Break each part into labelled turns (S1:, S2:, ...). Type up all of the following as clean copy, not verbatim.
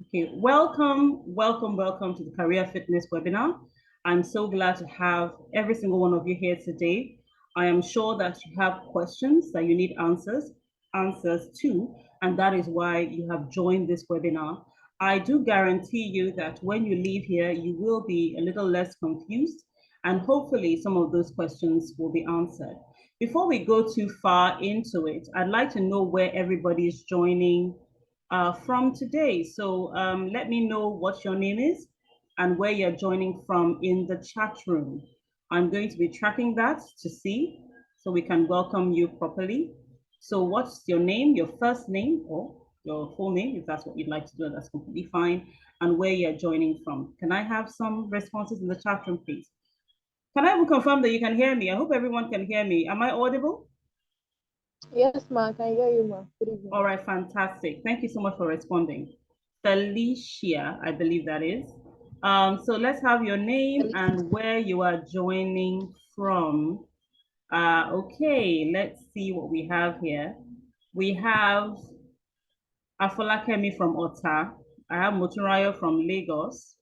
S1: Okay, welcome to the Career Fitness Webinar. I'm so glad to have every single one of you here today. I am sure that you have questions that you need answers to, and that is why you have joined this webinar. I do guarantee you that when you leave here, you will be a little less confused, and hopefully some of those questions will be answered. Before we go too far into it, I'd like to know where everybody is joining from today. So let me know what your name is and where you're joining from in the chat room. I'm going to be tracking that to see so we can welcome you properly. So what's your name, your first name, or your full name, if that's what you'd like to do, that's completely fine, and where you're joining from. Can I have some responses in the chat room, please? Can I even confirm that you can hear me? I hope everyone can hear me. Am I audible?
S2: Yes, ma, I can hear you, ma. Good evening.
S1: All right, fantastic. Thank you so much for responding. Felicia, I believe that is. So let's have your name and where you are joining from. Okay, let's see what we have here. We have Afolakemi from Ota. I have Moturayo from Lagos.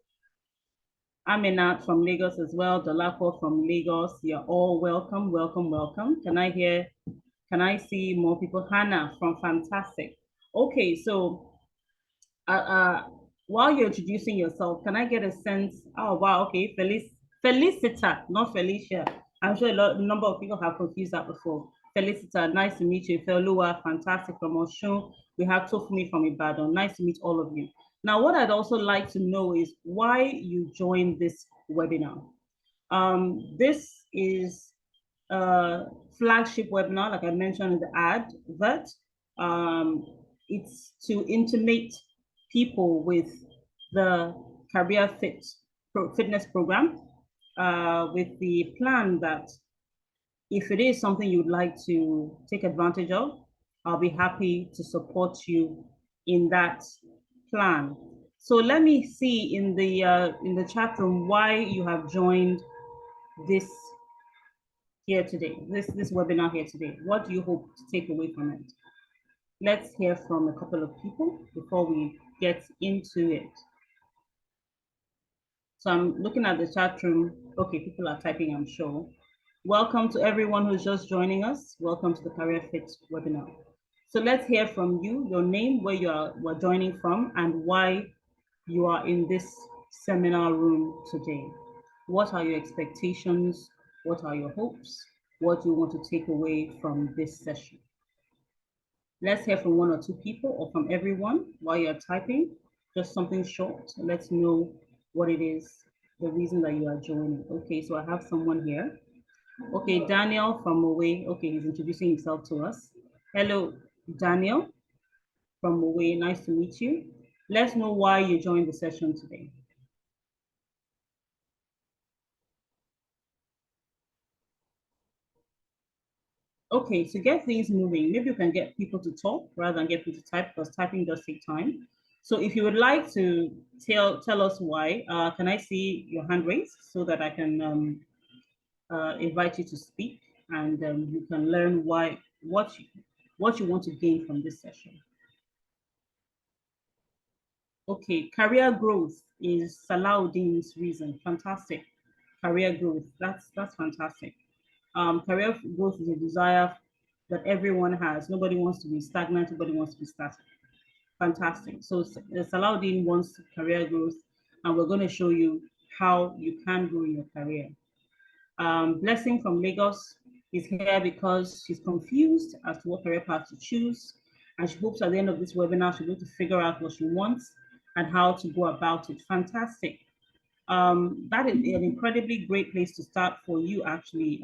S1: Aminat from Lagos as well. Dolapo from Lagos. You're all welcome. Can I see more people? Hannah from Fantastic. Okay, so while you're introducing yourself, can I get a sense? Oh, wow, okay, Felicita, not Felicia. I'm sure a number of people have confused that before. Felicita, nice to meet you. Felua, fantastic from Oshun. We have Tofumi from Ibadan. Nice to meet all of you. Now, what I'd also like to know is why you joined this webinar. This is a flagship webinar, like I mentioned in the advert. It's to intimate people with the Fitness program with the plan that if it is something you'd like to take advantage of, I'll be happy to support you in that plan. So let me see in the chat room why you have joined this here today, this webinar here today. What do you hope to take away from it? Let's hear from a couple of people before we get into it. So I'm looking at the chat room. Okay, people are typing, I'm sure. Welcome to everyone who's just joining us. Welcome to the CareerFit webinar. So let's hear from you, your name, where you are joining from, and why you are in this seminar room today. What are your expectations? What are your hopes? What do you want to take away from this session? Let's hear from one or two people or from everyone while you're typing, just something short. Let's know what it is, the reason that you are joining. Okay, so I have someone here. Okay, Daniel from Mowe. Okay, he's introducing himself to us. Hello, Daniel from Mowe. Nice to meet you. Let's know why you joined the session today. Okay, to get things moving, maybe you can get people to talk rather than get people to type, because typing does take time. So if you would like to tell us why, can I see your hand raised so that I can invite you to speak, and you can learn what you want to gain from this session. Okay, career growth is Salahuddin's reason. Fantastic. Career growth, that's fantastic. Career growth is a desire that everyone has. Nobody wants to be stagnant, nobody wants to be static. Fantastic. So Salahuddin wants career growth, and we're going to show you how you can grow in your career. Blessing from Lagos is here because she's confused as to what career path to choose, and she hopes at the end of this webinar she'll be able to figure out what she wants and how to go about it. Fantastic. That is an incredibly great place to start for you, actually,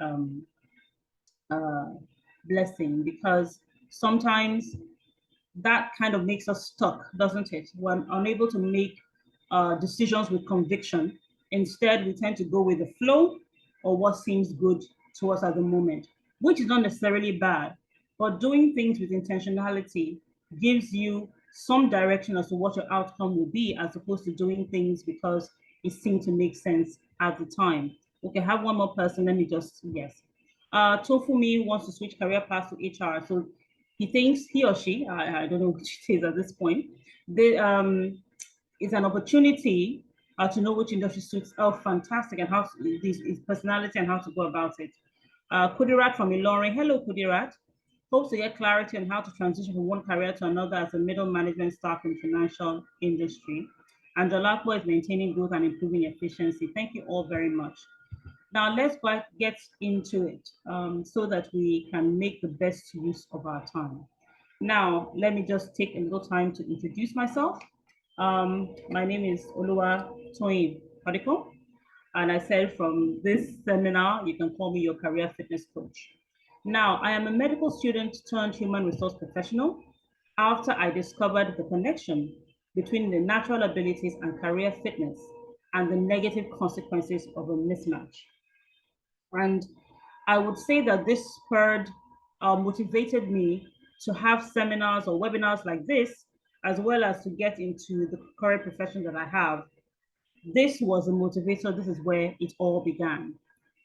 S1: Blessing, because sometimes that kind of makes us stuck, doesn't it? We're unable to make decisions with conviction. Instead, we tend to go with the flow or what seems good to us at the moment, which is not necessarily bad, but doing things with intentionality gives you some direction as to what your outcome will be, as opposed to doing things because it seemed to make sense at the time. Okay, have one more person. Let me just, yes. Tofumi wants to switch career paths to HR. So he thinks, he or she, I don't know which it is at this point, it's an opportunity to know which industry suits fantastic and how his personality and how to go about it. Kudirat from Ilorin. Hello, Kudirat. Hopes to get clarity on how to transition from one career to another as a middle management staff in the financial industry. And Jolakwa is maintaining growth and improving efficiency. Thank you all very much. Now let's get into it so that we can make the best use of our time. Now, let me just take a little time to introduce myself. My name is Oluwa Toyin Padiko, and I said from this seminar, you can call me your career fitness coach. Now, I am a medical student turned human resource professional after I discovered the connection between the natural abilities and career fitness and the negative consequences of a mismatch. And I would say that this motivated me to have seminars or webinars like this, as well as to get into the current profession that I have. This was a motivator. This is where it all began.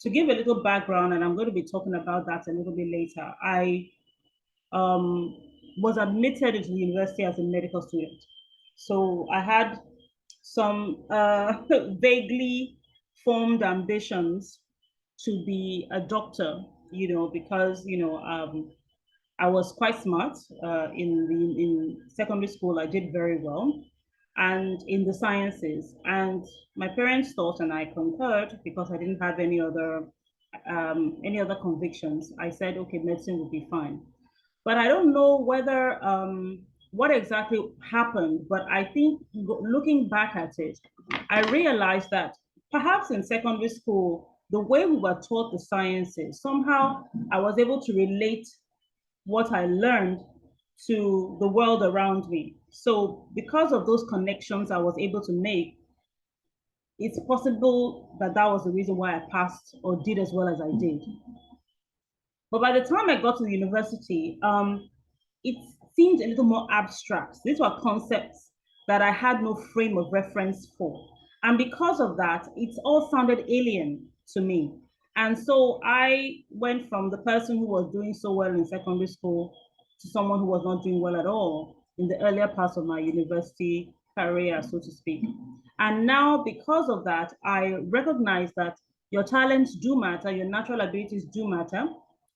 S1: To give a little background, and I'm going to be talking about that a little bit later, I was admitted into the university as a medical student. So I had some vaguely formed ambitions to be a doctor, because, I was quite smart in secondary school. I did very well, and in the sciences. And my parents thought, and I concurred because I didn't have any other convictions. I said, okay, medicine would be fine. But I don't know whether what exactly happened. But I think looking back at it, I realized that perhaps in secondary school, the way we were taught the sciences, somehow I was able to relate what I learned to the world around me. So because of those connections I was able to make, it's possible that that was the reason why I passed or did as well as I did. But by the time I got to the university, it seemed a little more abstract. These were concepts that I had no frame of reference for. And because of that, it all sounded alien to me. And so I went from the person who was doing so well in secondary school to someone who was not doing well at all in the earlier parts of my university career, so to speak. And now, because of that, I recognize that your talents do matter, your natural abilities do matter.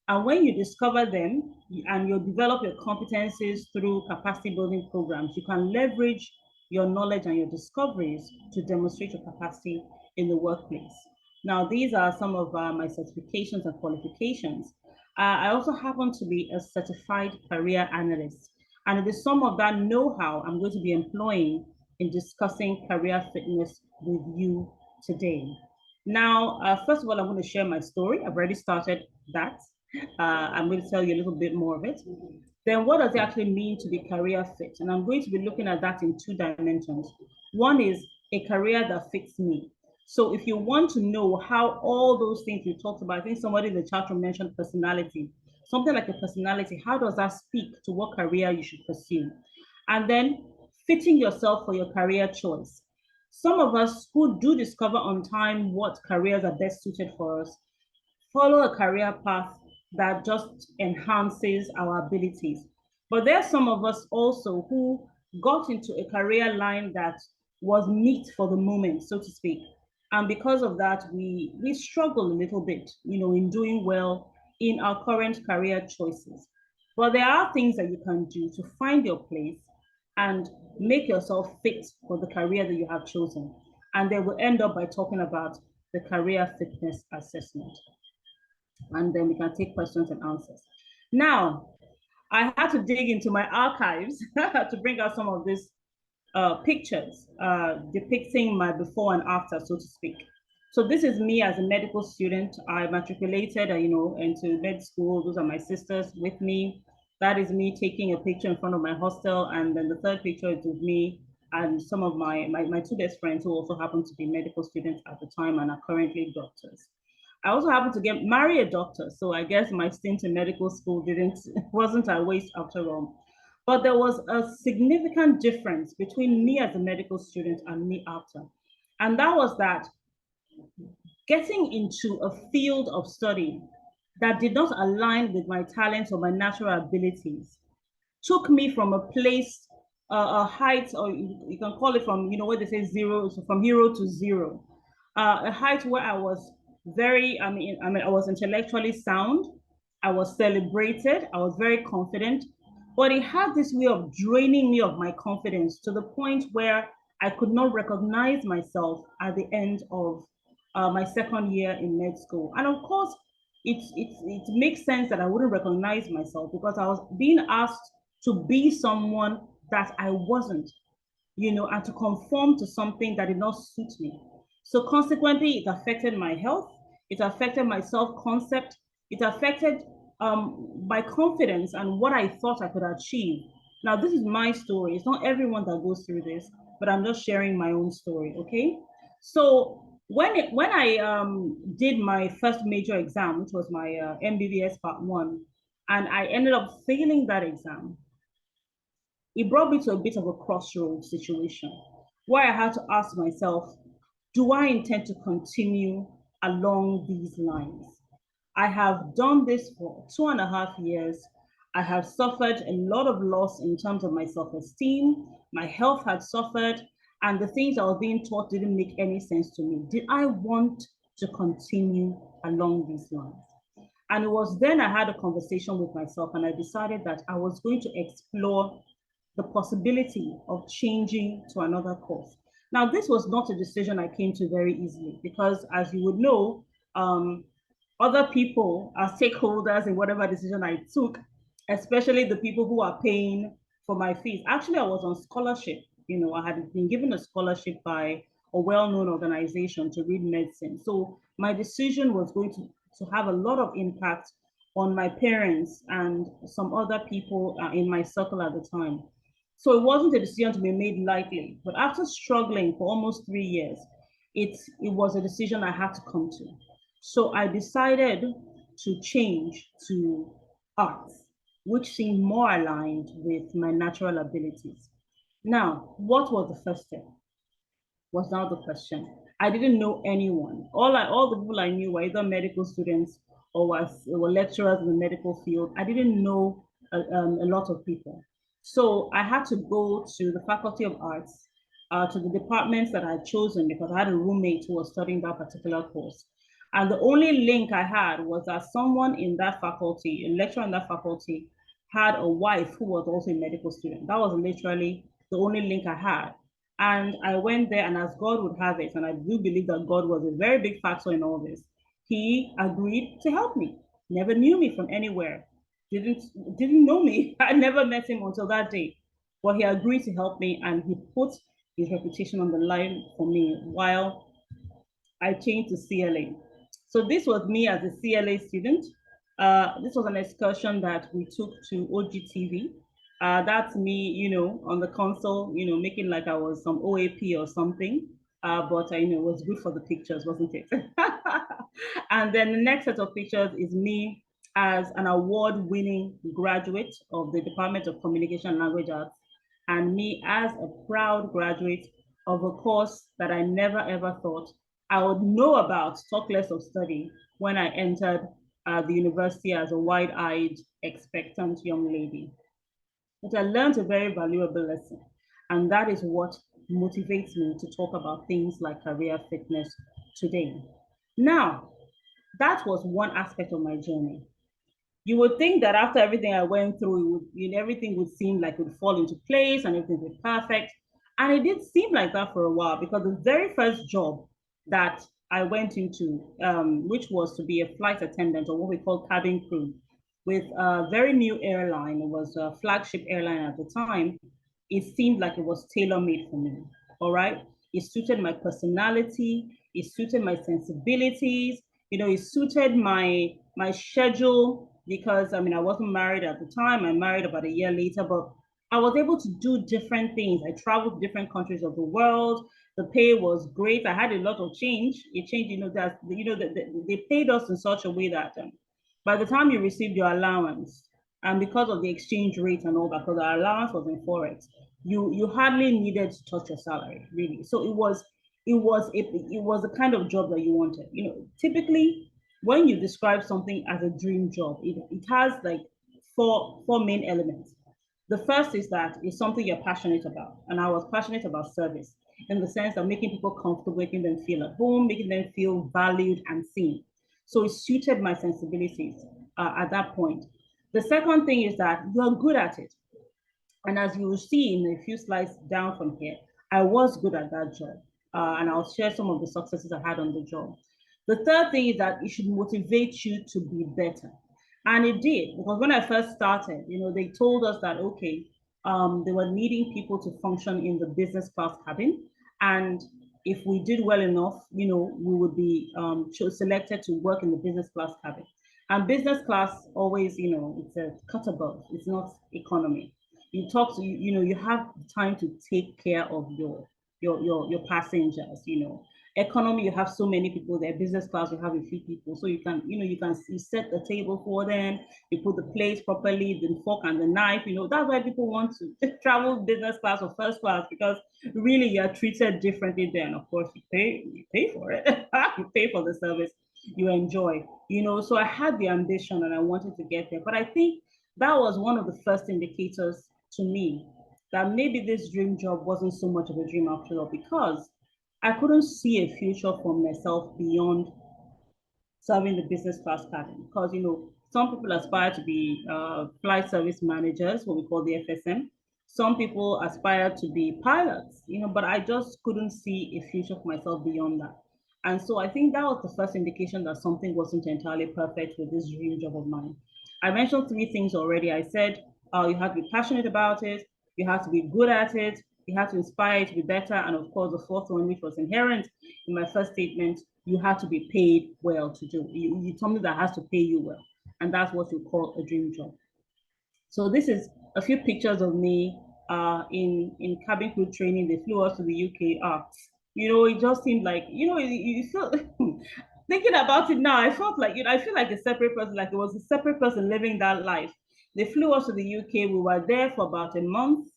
S1: And when you discover them and you develop your competencies through capacity building programs, you can leverage your knowledge and your discoveries to demonstrate your capacity in the workplace. Now, these are some of my certifications and qualifications. I also happen to be a certified career analyst, and it is some of that know-how I'm going to be employing in discussing career fitness with you today. Now, first of all, I'm going to share my story. I've already started that. I'm going to tell you a little bit more of it. Then what does it actually mean to be career fit? And I'm going to be looking at that in two dimensions. One is a career that fits me. So if you want to know how all those things we talked about, I think somebody in the chat room mentioned personality, something like a personality, how does that speak to what career you should pursue? And then fitting yourself for your career choice. Some of us who do discover on time what careers are best suited for us, follow a career path that just enhances our abilities. But there are some of us also who got into a career line that was meat for the moment, so to speak. And because of that, we struggle a little bit, in doing well in our current career choices. But there are things that you can do to find your place and make yourself fit for the career that you have chosen. And then we'll end up by talking about the career fitness assessment. And then we can take questions and answers. Now, I had to dig into my archives to bring out some of these pictures depicting my before and after, so to speak. So this is me as a medical student. I matriculated, into med school. Those are my sisters with me. That is me taking a picture in front of my hostel. And then the third picture is with me and some of my two best friends who also happen to be medical students at the time and are currently doctors. I also happened to marry a doctor. So I guess my stint in medical school wasn't a waste after all. But there was a significant difference between me as a medical student and me after. And that was that getting into a field of study that did not align with my talents or my natural abilities took me from a place a height, or you can call it from, what they say, zero, so from hero to zero. A height where I was very, I was intellectually sound. I was celebrated. I was very confident, but it had this way of draining me of my confidence to the point where I could not recognize myself at the end of my second year in med school. And of course, it makes sense that I wouldn't recognize myself because I was being asked to be someone that I wasn't, and to conform to something that did not suit me. So consequently, it affected my health. It affected my self-concept. It affected my confidence and what I thought I could achieve. Now, this is my story. It's not everyone that goes through this, but I'm just sharing my own story, okay? So when I did my first major exam, which was my MBBS Part 1, and I ended up failing that exam, it brought me to a bit of a crossroads situation where I had to ask myself, do I intend to continue along these lines? I have done this for 2.5 years. I have suffered a lot of loss in terms of my self-esteem. My health had suffered, and the things I was being taught didn't make any sense to me. Did I want to continue along these lines? And it was then I had a conversation with myself, and I decided that I was going to explore the possibility of changing to another course. Now, this was not a decision I came to very easily because, as you would know, other people are stakeholders in whatever decision I took, especially the people who are paying for my fees. Actually, I was on scholarship. I had been given a scholarship by a well-known organization to read medicine. So my decision was going to have a lot of impact on my parents and some other people in my circle at the time. So it wasn't a decision to be made lightly, but after struggling for almost 3 years, it was a decision I had to come to. So I decided to change to arts, which seemed more aligned with my natural abilities. Now, what was the first step? Was now the question. I didn't know anyone. All the people I knew were either medical students or were lecturers in the medical field. I didn't know a lot of people. So I had to go to the Faculty of Arts, to the departments that I had chosen because I had a roommate who was studying that particular course. And the only link I had was that someone in that faculty, a lecturer in that faculty, had a wife who was also a medical student. That was literally the only link I had. And I went there, and as God would have it, and I do believe that God was a very big factor in all this, he agreed to help me. Never knew me from anywhere. Didn't know me. I never met him until that day. But he agreed to help me, and he put his reputation on the line for me while I changed to CLA. So this was me as a CLA student. This was an excursion that we took to OGTV. That's me, on the console, making like I was some OAP or something. But it was good for the pictures, wasn't it? And then the next set of pictures is me as an award-winning graduate of the Department of Communication and Language Arts, and me as a proud graduate of a course that I never ever thought I would know about, talk less of study, when I entered the university as a wide-eyed, expectant young lady. But I learned a very valuable lesson, and that is what motivates me to talk about things like career fitness today. Now, that was one aspect of my journey. You would think that after everything I went through, everything would seem like it would fall into place and everything would be perfect. And it did seem like that for a while, because the very first job that I went into, which was to be a flight attendant, or what we call cabin crew, with a very new airline. It was a Flagship airline at the time. It seemed like it was tailor-made for me, all right? It suited my personality, it suited my sensibilities, it suited my schedule, because I wasn't married at the time. I married about a year later, but I was able to do different things. I traveled to different countries of the world. The pay was great. I had a lot of change. It changed, they paid us in such a way that by the time you received your allowance, and because of the exchange rate and all that, because our allowance was in forex, you hardly needed to touch your salary, really. So it was the kind of job that you wanted. Typically when you describe something as a dream job, it has like four main elements. The first is that it's something you're passionate about. And I was passionate about service in the sense of making people comfortable, making them feel at home, making them feel valued and seen. So it suited my sensibilities at that point. The second thing is that you're good at it. And as you will see in a few slides down from here, I was good at that job. And I'll share some of the successes I had on the job. The third thing is that it should motivate you to be better. And it did, because when I first started, they told us that, okay, they were needing people to function in the business class cabin. And if we did well enough, we would be selected to work in the business class cabin. And business class always, it's a cut above, it's not economy. You talk to, you have time to take care of your passengers, Economy, you have so many people there. Business class, you have a few people. So you can, you set the table for them, you put the plates properly, the fork and the knife, that's why people want to travel business class or first class, because really you're treated differently there. And of course you pay for it. You pay for the service you enjoy, so I had the ambition and I wanted to get there. But I think that was one of the first indicators to me that maybe this dream job wasn't so much of a dream after all, because I couldn't see a future for myself beyond serving the business class cabin. Because, some people aspire to be flight service managers, what we call the FSM. Some people aspire to be pilots, but I just couldn't see a future for myself beyond that. And so I think that was the first indication that something wasn't entirely perfect with this dream job of mine. I mentioned three things already. I said you have to be passionate about it, you have to be good at it, you have to inspire it to be better, and of course, the fourth one, which was inherent in my first statement, you have to be paid well to do. You something that has to pay you well, and that's what you call a dream job. So this is a few pictures of me in cabin crew training. They flew us to the UK. It just seemed like, you feel thinking about it now, I felt like, I feel like a separate person, like it was a separate person living that life. They flew us to the UK. We were there for about a month.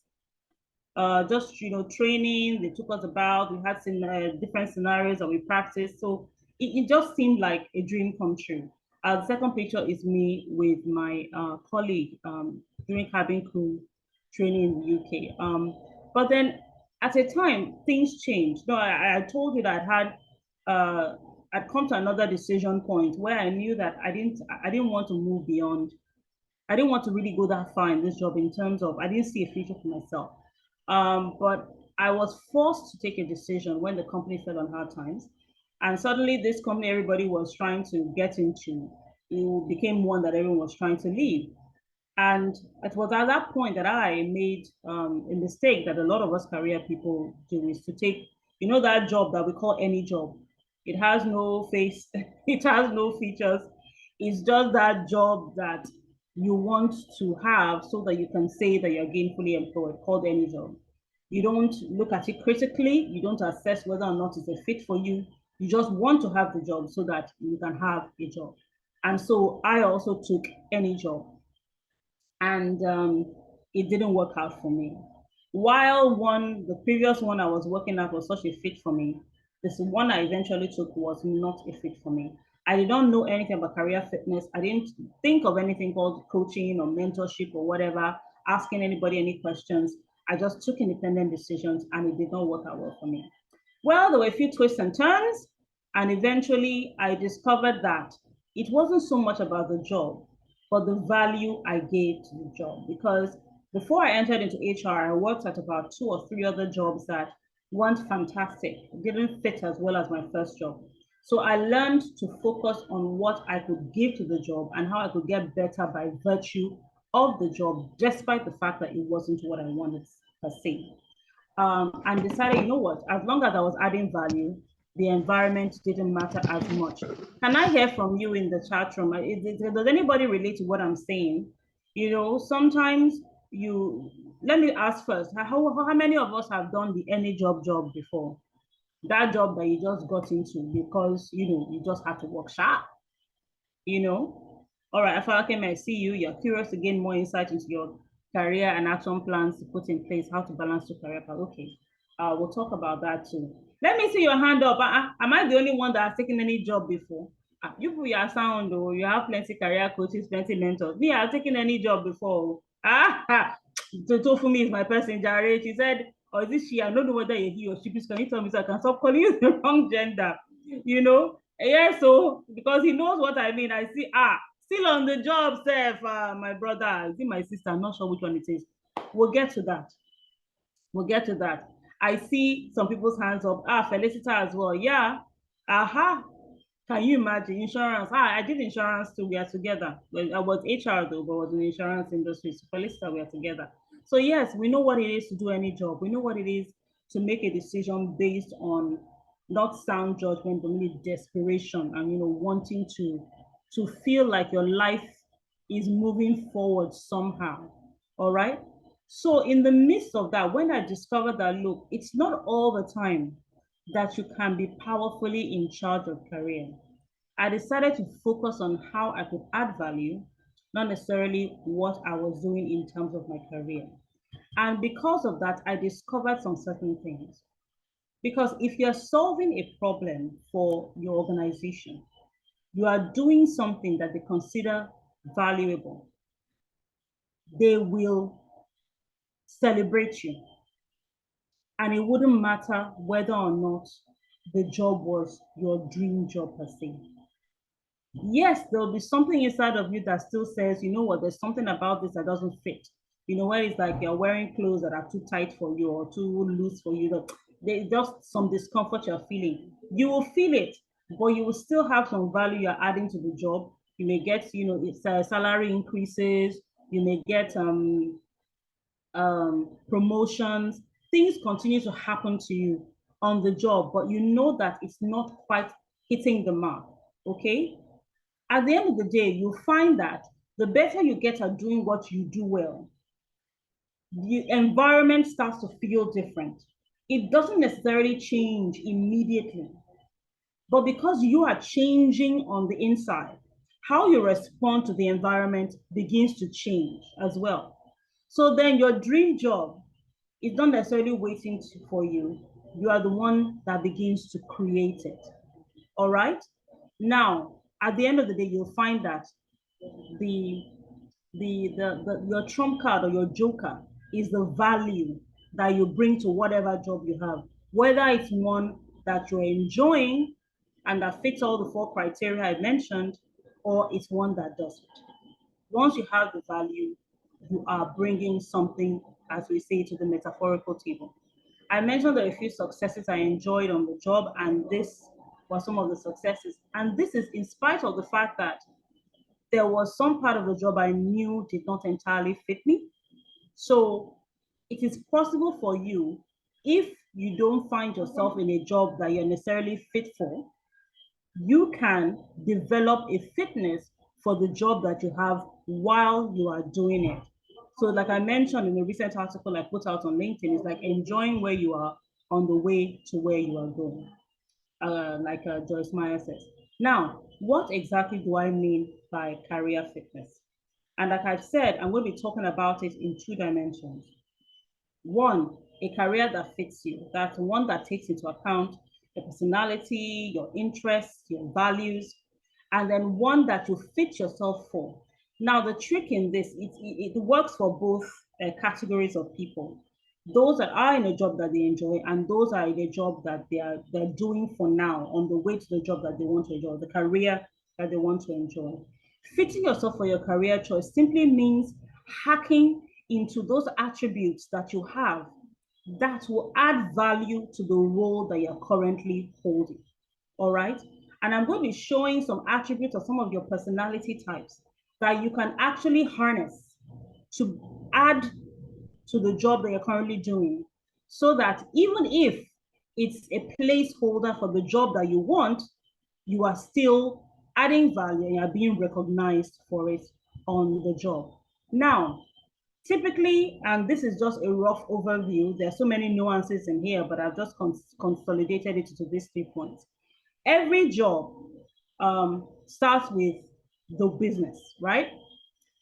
S1: Just training. They took us about. We had some different scenarios that we practiced. So it just seemed like a dream come true. The second picture is me with my colleague during cabin crew training in the UK. But then at a time, things changed. No, I told you that I'd come to another decision point where I knew that I didn't want to move beyond. I didn't want to really go that far in this job in terms of I didn't see a future for myself. But I was forced to take a decision when the company fell on hard times. And suddenly this company everybody was trying to get into, it became one that everyone was trying to leave. And it was at that point that I made a mistake that a lot of us career people do, is to take, that job that we call any job. It has no face, it has no features. It's just that job that you want to have so that you can say that you're gainfully employed, called any job. You don't look at it critically. You don't assess whether or not it's a fit for you. You just want to have the job so that you can have a job. And so I also took any job. And it didn't work out for me. While the previous one I was working at was such a fit for me, this one I eventually took was not a fit for me. I did not know anything about career fitness. I didn't think of anything called coaching or mentorship or whatever, asking anybody any questions. I just took independent decisions and it did not work out well for me. Well, there were a few twists and turns, and eventually I discovered that it wasn't so much about the job, but the value I gave to the job. Because before I entered into HR, I worked at about 2 or 3 other jobs that weren't fantastic, didn't fit as well as my first job. So I learned to focus on what I could give to the job and how I could get better by virtue of the job, despite the fact that it wasn't what I wanted per se. And decided, you know what, as long as I was adding value, the environment didn't matter as much. Can I hear from you in the chat room? Does anybody relate to what I'm saying? Sometimes let me ask first, how many of us have done the any job before? That job that you just got into because, you just had to work sharp, All right, Afarakem, I see you. You're curious to gain more insight into your career and action plans to put in place, how to balance your career path. Okay, we'll talk about that too. Let me see your hand up. Am I the only one that has taken any job before? You put your sound, or you have plenty career coaches, plenty mentors. Me, I've taken any job before. Tofumi is my person, Jare. She said, or is it she? I don't know whether he or she. Please, can you tell me so I can stop calling you the wrong gender? You know? Yeah, so because he knows what I mean. I see, still on the job, Seth, my brother. Is it my sister? I'm not sure which one it is. We'll get to that. We'll get to that. I see some people's hands up. Felicita as well. Yeah. Aha. Can you imagine insurance? I did insurance too. We are together. Well, I was HR though, but I was in the insurance industry. So Felicita, we are together. So yes, we know what it is to do any job. We know what it is to make a decision based on not sound judgment, but really desperation and wanting to feel like your life is moving forward somehow. All right. So in the midst of that, when I discovered that, look, it's not all the time that you can be powerfully in charge of career, I decided to focus on how I could add value, not necessarily what I was doing in terms of my career. And because of that, I discovered some certain things. Because if you're solving a problem for your organization, you are doing something that they consider valuable, they will celebrate you. And it wouldn't matter whether or not the job was your dream job per se. Yes, there'll be something inside of you that still says, you know what, there's something about this that doesn't fit. Where it's like you're wearing clothes that are too tight for you or too loose for you. There's just some discomfort you're feeling. You will feel it, but you will still have some value you're adding to the job. You may get, it's salary increases. You may get promotions. Things continue to happen to you on the job, but you know that it's not quite hitting the mark. Okay. At the end of the day, you'll find that the better you get at doing what you do well, the environment starts to feel different. It doesn't necessarily change immediately, but because you are changing on the inside, how you respond to the environment begins to change as well. So then your dream job is not necessarily waiting for you. You are the one that begins to create it. All right? Now, at the end of the day, you'll find that the your trump card or your joker is the value that you bring to whatever job you have, whether it's one that you're enjoying and that fits all the 4 criteria I mentioned, or it's one that doesn't. Once you have the value, you are bringing something, as we say, to the metaphorical table. I mentioned there are a few successes I enjoyed on the job, and this was some of the successes. And this is in spite of the fact that there was some part of the job I knew did not entirely fit me. So it is possible for you, if you don't find yourself in a job that you're necessarily fit for, you can develop a fitness for the job that you have while you are doing it. So like I mentioned in a recent article I put out on LinkedIn, it's like enjoying where you are on the way to where you are going, like Joyce Meyer says. Now, what exactly do I mean by career fitness? And like I've said, I'm going to be talking about it in 2 dimensions. One, a career that fits you. That's one that takes into account your personality, your interests, your values, and then one that you fit yourself for. Now, the trick in this, it works for both categories of people. Those that are in a job that they enjoy and those are in a job that they're doing for now, on the way to the job that they want to enjoy, the career that they want to enjoy. Fitting yourself for your career choice simply means hacking into those attributes that you have that will add value to the role that you're currently holding. All right. And I'm going to be showing some attributes of some of your personality types that you can actually harness to add to the job that you're currently doing, so that even if it's a placeholder for the job that you want, you are still adding value and you're being recognized for it on the job. Now, typically, and this is just a rough overview, there's so many nuances in here, but I've just consolidated it to these 3 points. Every job starts with the business, right?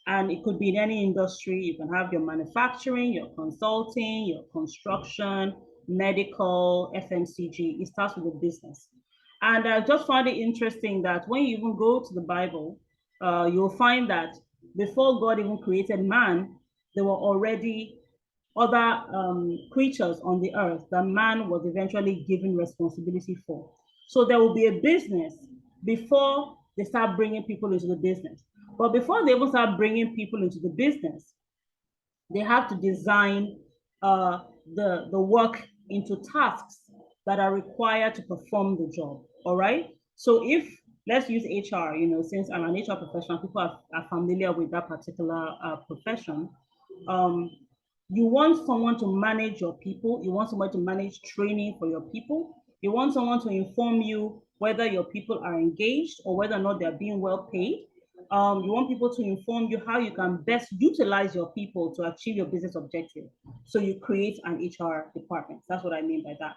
S1: And it could be in any industry. You can have your manufacturing, your consulting, your construction, medical, FMCG. It starts with the business. And I just found it interesting that when you even go to the Bible, you'll find that before God even created man, there were already other creatures on the earth that man was eventually given responsibility for. So there will be a business before they start bringing people into the business. But before they even start bringing people into the business, they have to design the work into tasks that are required to perform the job. All right. So if let's use HR, since I'm an HR professional, people are familiar with that particular profession. You want someone to manage your people. You want someone to manage training for your people. You want someone to inform you whether your people are engaged or whether or not they're being well paid. You want people to inform you how you can best utilize your people to achieve your business objective. So you create an HR department. That's what I mean by that.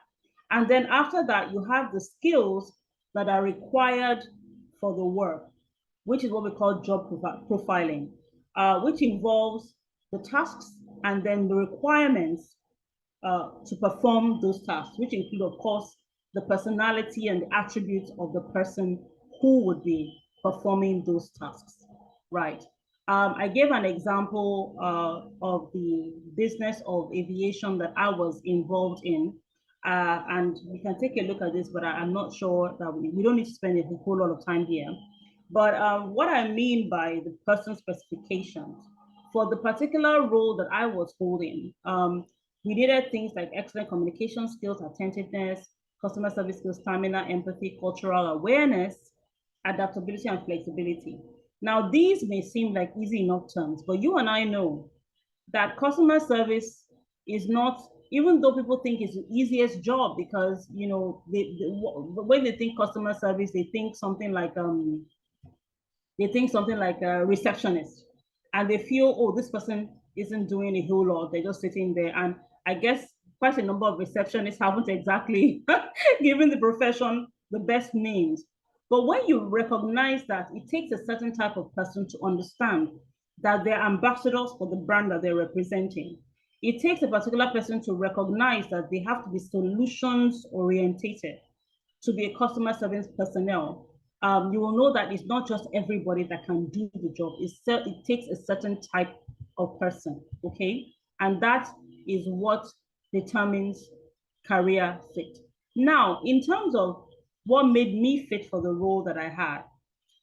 S1: And then after that, you have the skills that are required for the work, which is what we call job profiling, which involves the tasks and then the requirements to perform those tasks, which include, of course, the personality and the attributes of the person who would be performing those tasks, right? I gave an example of the business of aviation that I was involved in, and we can take a look at this, but I'm not sure that we don't need to spend a whole lot of time here. But what I mean by the person specifications, for the particular role that I was holding, we needed things like excellent communication skills, attentiveness, customer service skills, stamina, empathy, cultural awareness, adaptability, and flexibility. Now, these may seem like easy enough terms, but you and I know that customer service is not, even though people think it's the easiest job because, when they think customer service, they think something like a receptionist, and they feel, oh, this person isn't doing a whole lot, they're just sitting there. And I guess quite a number of receptionists haven't exactly given the profession the best names. But when you recognize that it takes a certain type of person to understand that they're ambassadors for the brand that they're representing, it takes a particular person to recognize that they have to be solutions orientated to be a customer service personnel. You will know that it's not just everybody that can do the job. It takes a certain type of person, okay? And that is what determines career fit. Now, in terms of what made me fit for the role that I had,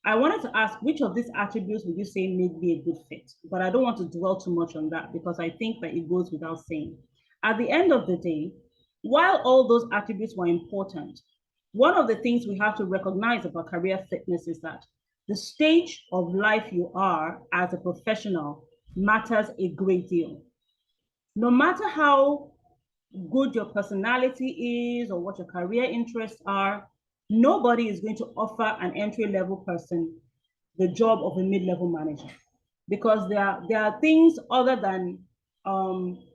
S1: I wanted to ask which of these attributes would you say made me a good fit? But I don't want to dwell too much on that because I think that it goes without saying. At the end of the day, while all those attributes were important, one of the things we have to recognize about career fitness is that the stage of life you are as a professional matters a great deal. No matter how good your personality is or what your career interests are, nobody is going to offer an entry-level person the job of a mid-level manager, because there are things other than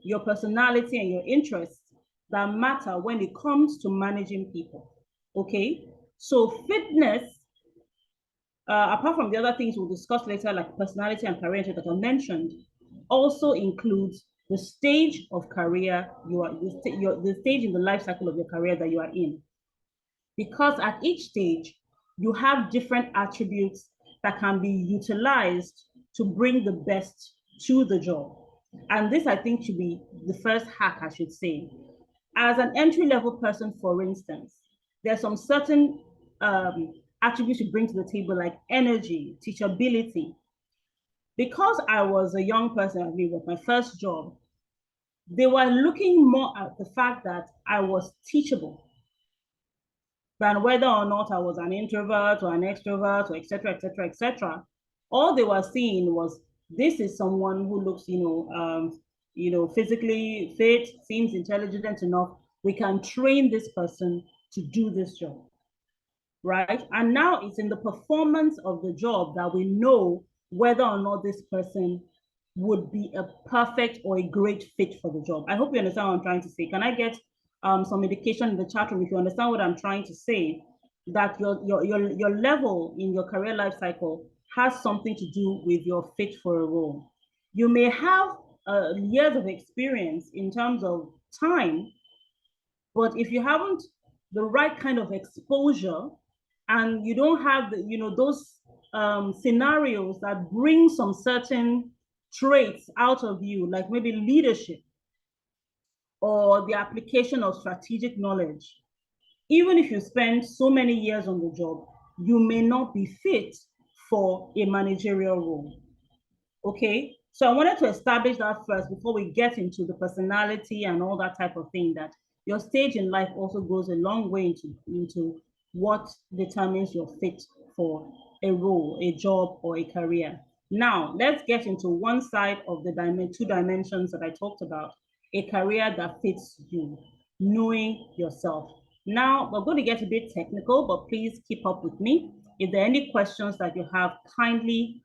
S1: your personality and your interests that matter when it comes to managing people. Okay, so fitness, apart from the other things we'll discuss later, like personality and career that I mentioned, also includes the stage of career you are, the stage in the life cycle of your career that you are in. Because at each stage, you have different attributes that can be utilized to bring the best to the job. And this, I think, should be the first hack, I should say. As an entry-level person, for instance, there's some certain attributes you bring to the table, like energy, teachability. Because I was a young person, I mean, with my first job, they were looking more at the fact that I was teachable than whether or not I was an introvert or an extrovert or et cetera, et cetera, et cetera. All they were seeing was, this is someone who looks, physically fit, seems intelligent enough. We can train this person to do this job, right? And now it's in the performance of the job that we know whether or not this person would be a perfect or a great fit for the job. I hope you understand what I'm trying to say. Can I get some indication in the chat room if you understand what I'm trying to say, that your level in your career life cycle has something to do with your fit for a role. You may have years of experience in terms of time, but if you haven't the right kind of exposure and you don't have those scenarios that bring some certain traits out of you, like maybe leadership, or the application of strategic knowledge. Even if you spend so many years on the job, you may not be fit for a managerial role. Okay, so I wanted to establish that first before we get into the personality and all that type of thing, that your stage in life also goes a long way into what determines your fit for a role, a job, or a career. Now, let's get into one side of the two dimensions that I talked about, a career that fits you, knowing yourself. Now, we're going to get a bit technical, but please keep up with me. If there are any questions that you have, kindly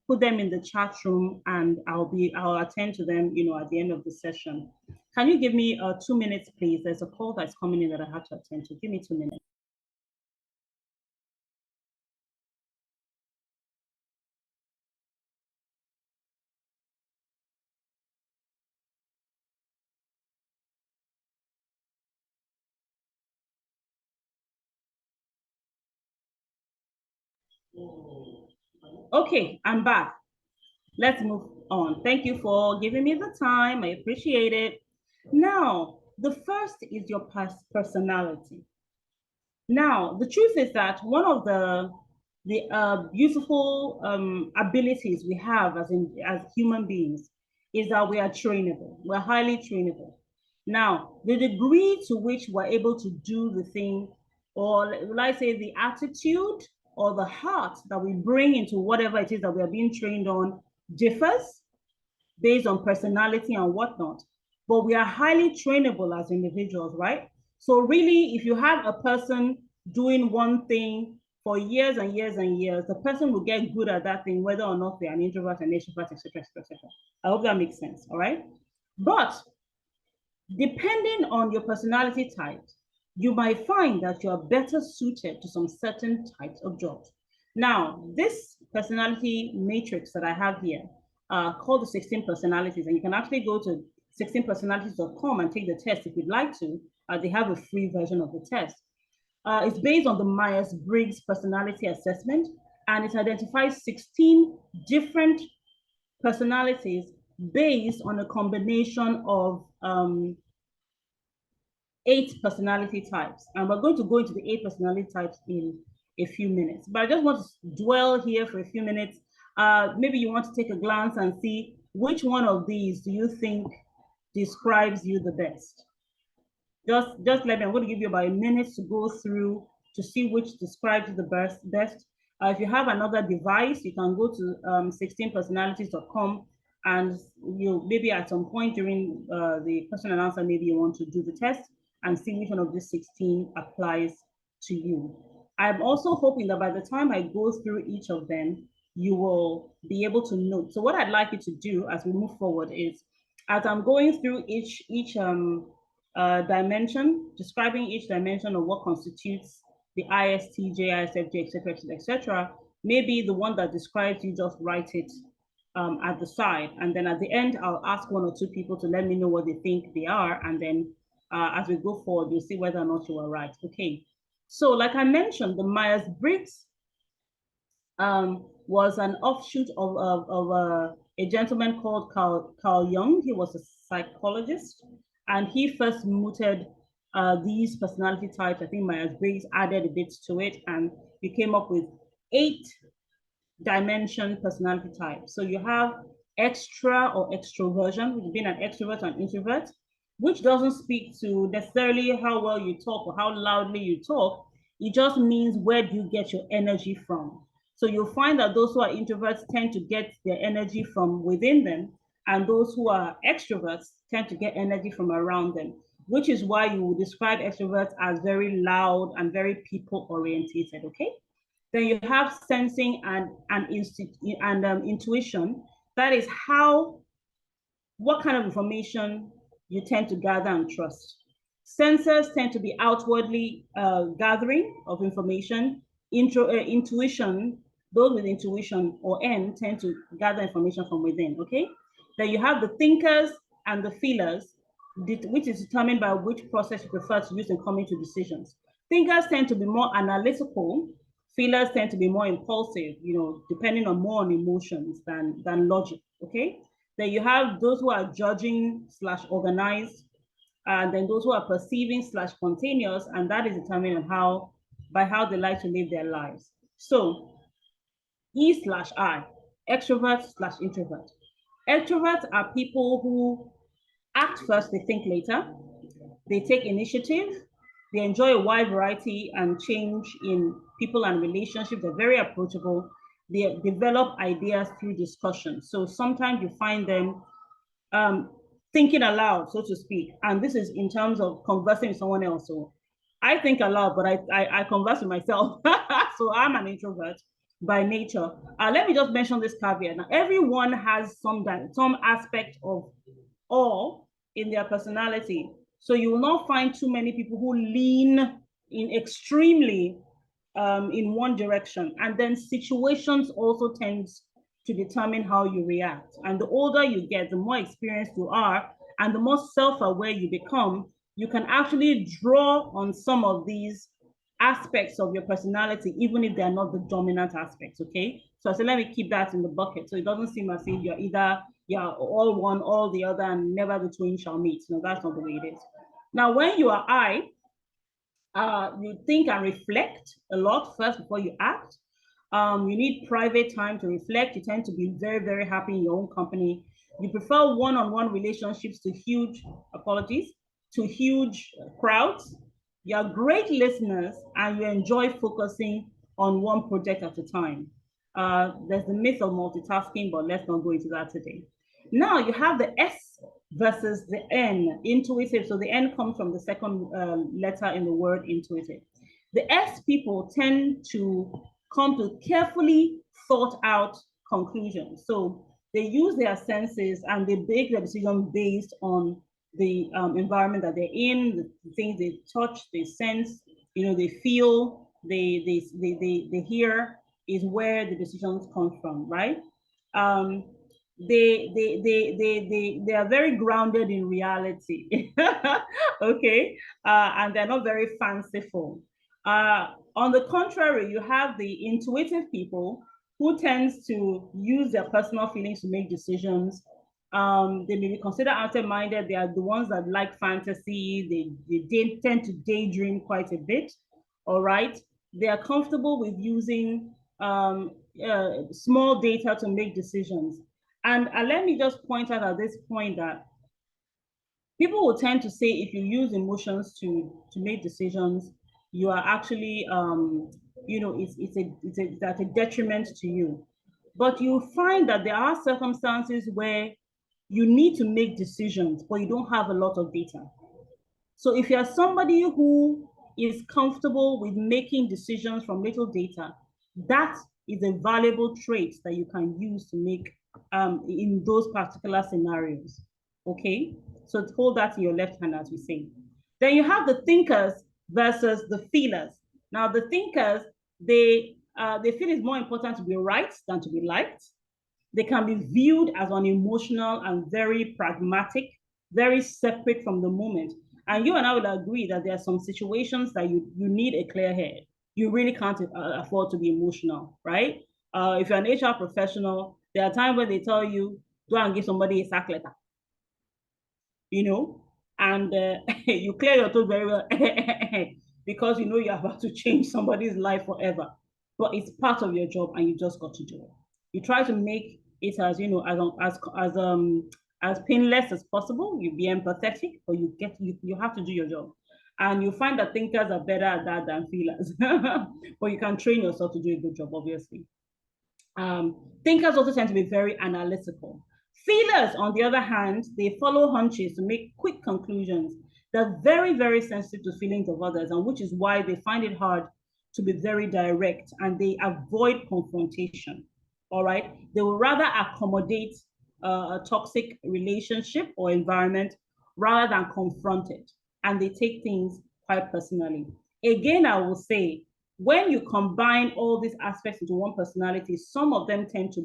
S1: put them in the chat room, and I'll attend to them, at the end of the session. Can you give me 2 minutes, please? There's a call that's coming in that I have to attend to. Give me 2 minutes. Okay, I'm back. Let's move on. Thank you for giving me the time. I appreciate it. Now, the first is your personality. Now, the truth is that one of the beautiful abilities we have as human beings is that we are trainable. We're highly trainable. Now, the degree to which we're able to do the thing, or will I say the attitude or the heart that we bring into whatever it is that we are being trained on, differs based on personality and whatnot. But we are highly trainable as individuals, right? So really, if you have a person doing one thing for years and years and years, the person will get good at that thing, whether or not they're an introvert, an extrovert, etc., etc. I hope that makes sense, all right? But depending on your personality type, you might find that you are better suited to some certain types of jobs. Now, this personality matrix that I have here, called the 16 personalities, and you can actually go to 16personalities.com and take the test if you'd like to. They have a free version of the test. It's based on the Myers-Briggs personality assessment, and it identifies 16 different personalities based on a combination of 8 personality types. And we're going to go into the 8 personality types in a few minutes. But I just want to dwell here for a few minutes. Maybe you want to take a glance and see which one of these do you think describes you the best. Just let me, I'm going to give you about a minute to go through to see which describes you the best. If you have another device, you can go to 16personalities.com, and maybe at some point during the question and answer, maybe you want to do the test and see which one of these 16 applies to you. I'm also hoping that by the time I go through each of them, you will be able to note. So what I'd like you to do as we move forward is, as I'm going through each dimension, describing each dimension of what constitutes the ISTJ, ISFJ, etc., etc., maybe the one that describes you, just write it at the side. And then at the end, I'll ask 1 or 2 people to let me know what they think they are. And then as we go forward, you'll see whether or not you are right. Okay. So like I mentioned, the Myers-Briggs was an offshoot of a gentleman called Carl Jung. He was a psychologist, and he first mooted these personality types. I think Myers-Briggs added a bit to it, and we came up with 8 dimension personality types. So you have extra or extroversion, which being an extrovert or an introvert, which doesn't speak to necessarily how well you talk or how loudly you talk. It just means, where do you get your energy from? So you'll find that those who are introverts tend to get their energy from within them, and those who are extroverts tend to get energy from around them, which is why you would describe extroverts as very loud and very people-orientated, okay? Then you have sensing and intuition. That is what kind of information you tend to gather and trust. Sensors tend to be outwardly gathering of information. Intuition, those with intuition or N, tend to gather information from within, okay? Then you have the thinkers and the feelers, which is determined by which process you prefer to use in coming to decisions. Thinkers tend to be more analytical. Feelers tend to be more impulsive, depending on more on emotions than logic, okay? Then you have those who are judging / organized. And then those who are perceiving/spontaneous, and that is determined by how they like to live their lives. So E/I, extrovert/introvert. Extroverts are people who act first, they think later, they take initiative, they enjoy a wide variety and change in people and relationships, they're very approachable, they develop ideas through discussion. So sometimes you find them thinking aloud, so to speak, and this is in terms of conversing with someone else. So I think aloud, but I converse with myself. So I'm an introvert by nature. Let me just mention this caveat. Now, everyone has some aspect of awe in their personality. So you will not find too many people who lean in extremely in one direction. And then situations also tends to determine how you react. And the older you get, the more experienced you are, and the more self-aware you become, you can actually draw on some of these aspects of your personality, even if they're not the dominant aspects, okay? So I said, let me keep that in the bucket. So it doesn't seem as if you're either all one, all the other, and never the twain shall meet. No, that's not the way it is. Now, when you are you think and reflect a lot first before you act. You need private time to reflect. You tend to be very, very happy in your own company. You prefer one-on-one relationships to huge crowds. You're great listeners and you enjoy focusing on one project at a time. There's the myth of multitasking, but let's not go into that today. Now you have the S versus the N, intuitive. So the N comes from the second letter in the word intuitive. The S people tend to come to carefully thought out conclusions. So they use their senses and they make their decision based on the environment that they're in, the things they touch, they sense, they feel, they hear is where the decisions come from, right? They are very grounded in reality. Okay, and they're not very fanciful. On the contrary, you have the intuitive people who tends to use their personal feelings to make decisions. They may be considered outer-minded. They are the ones that like fantasy. They tend to daydream quite a bit. All right, they are comfortable with using small data to make decisions. And let me just point out at this point that people will tend to say if you use emotions to make decisions, you are actually, it's at a detriment to you. But you find that there are circumstances where you need to make decisions, but you don't have a lot of data. So if you're somebody who is comfortable with making decisions from little data, that is a valuable trait that you can use to make in those particular scenarios. Okay, so hold that in your left hand as we say. Then you have the thinkers versus the feelers. Now the thinkers, they feel it's more important to be right than to be liked. They can be viewed as unemotional and very pragmatic, very separate from the moment. And you and I will agree that there are some situations that you need a clear head. You really can't afford to be emotional, right? If you're an HR professional, there are times when they tell you, go and give somebody a sack letter, and you clear your throat very well because you're about to change somebody's life forever. But it's part of your job and you just got to do it. You try to make it as as painless as possible. You be empathetic, but you have to do your job. And you find that thinkers are better at that than feelers. But you can train yourself to do a good job, obviously. Thinkers also tend to be very analytical. Feelers, on the other hand, they follow hunches to make quick conclusions. They're very, very sensitive to feelings of others, and which is why they find it hard to be very direct and they avoid confrontation. All right. They will rather accommodate a toxic relationship or environment rather than confront it. And they take things quite personally. Again, I will say, when you combine all these aspects into one personality, some of them tend to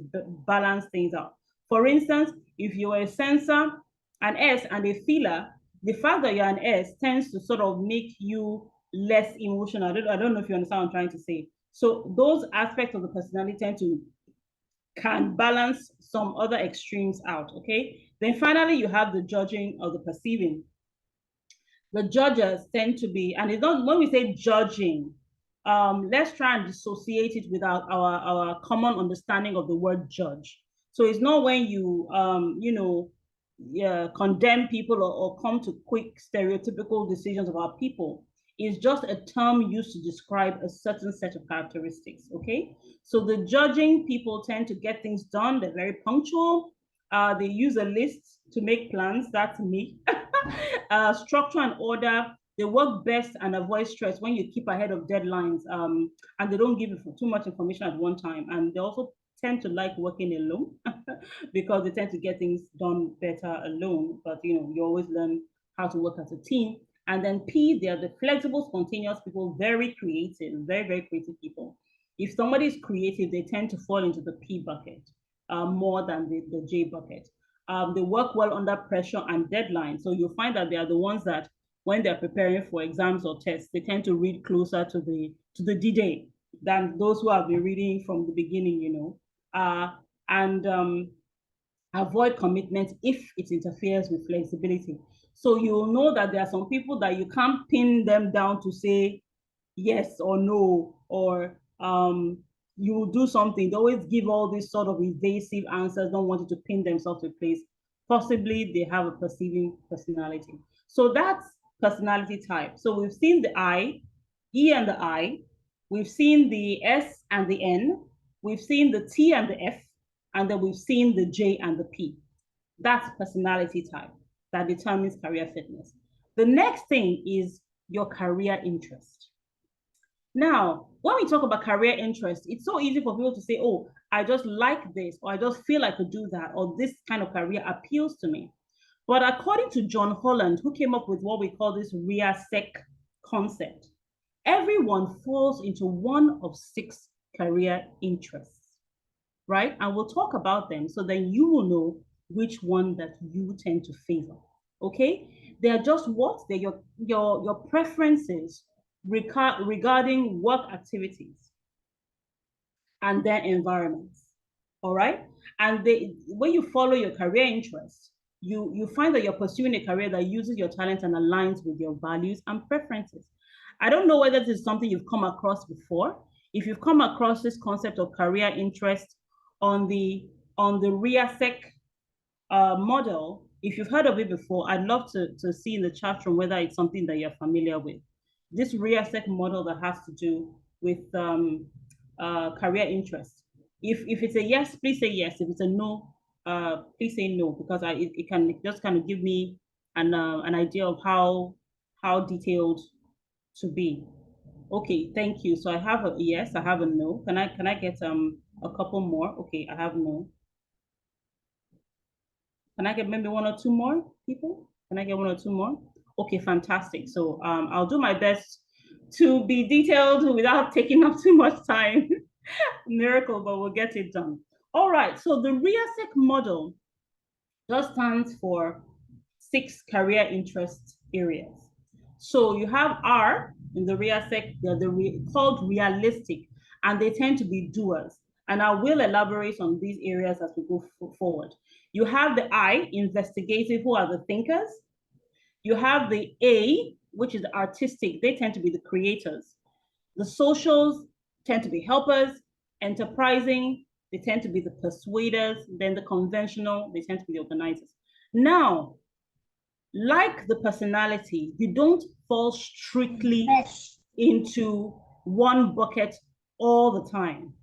S1: balance things out. For instance, if you're a sensor, an S, and a feeler, the fact that you're an S tends to sort of make you less emotional. I don't know if you understand what I'm trying to say. So those aspects of the personality can balance some other extremes out, okay? Then finally, you have the judging or the perceiving. The judges tend to be, and it's not, when we say judging, let's try and dissociate it with our common understanding of the word judge. So it's not when you, condemn people or come to quick stereotypical decisions about people. It's just a term used to describe a certain set of characteristics, okay? So the judging people tend to get things done. They're very punctual. They use a list to make plans. That's me. Structure and order. They work best and avoid stress when you keep ahead of deadlines, and they don't give you too much information at one time. And they also tend to like working alone because they tend to get things done better alone. But you always learn how to work as a team. And then P, they are the flexible, spontaneous people, very creative, very, very creative people. If somebody is creative, they tend to fall into the P bucket more than the J bucket. They work well under pressure and deadline. So you'll find that they are the ones that, when they're preparing for exams or tests, they tend to read closer to the D-Day than those who have been reading from the beginning, and avoid commitment if it interferes with flexibility. So you'll know that there are some people that you can't pin them down to say yes or no, or you will do something. They always give all these sort of evasive answers, don't want to pin themselves to a place. Possibly they have a perceiving personality. So that's personality type. So we've seen the I, E and the I, we've seen the S and the N, we've seen the T and the F, and then we've seen the J and the P. That's personality type that determines career fitness. The next thing is your career interest. Now, when we talk about career interest, it's so easy for people to say, oh, I just like this, or I just feel I could do that, or this kind of career appeals to me. But according to John Holland, who came up with what we call this RIASEC concept, everyone falls into one of 6 career interests, right? And we'll talk about them so then you will know which one that you tend to favor, okay? They're just what? They're your preferences regarding work activities and their environments, all right? And when you follow your career interests, you find that you're pursuing a career that uses your talents and aligns with your values and preferences. I don't know whether this is something you've come across before. If you've come across this concept of career interest on the RIASEC model, if you've heard of it before, I'd love to see in the chat room whether it's something that you're familiar with. This RIASEC model that has to do with career interest. If it's a yes, please say yes. If it's a no, please say no, because it can just kind of give me an idea of how detailed to be. Okay, thank you. So I have a yes, I have a no. Can I get a couple more? Okay, I have no. Can I get maybe 1 or 2 more people? Can I get 1 or 2 more? Okay, fantastic. So I'll do my best to be detailed without taking up too much time. Miracle, but we'll get it done. All right, so the RIASEC model just stands for 6 career interest areas. So you have R in the RIASEC, they're called realistic, and they tend to be doers. And I will elaborate on these areas as we go forward. You have the I, investigative, who are the thinkers. You have the A, which is artistic. They tend to be the creators. The socials tend to be helpers. Enterprising, they tend to be the persuaders. Then the conventional, they tend to be the organizers. Now, like the personality, you don't fall strictly into one bucket all the time,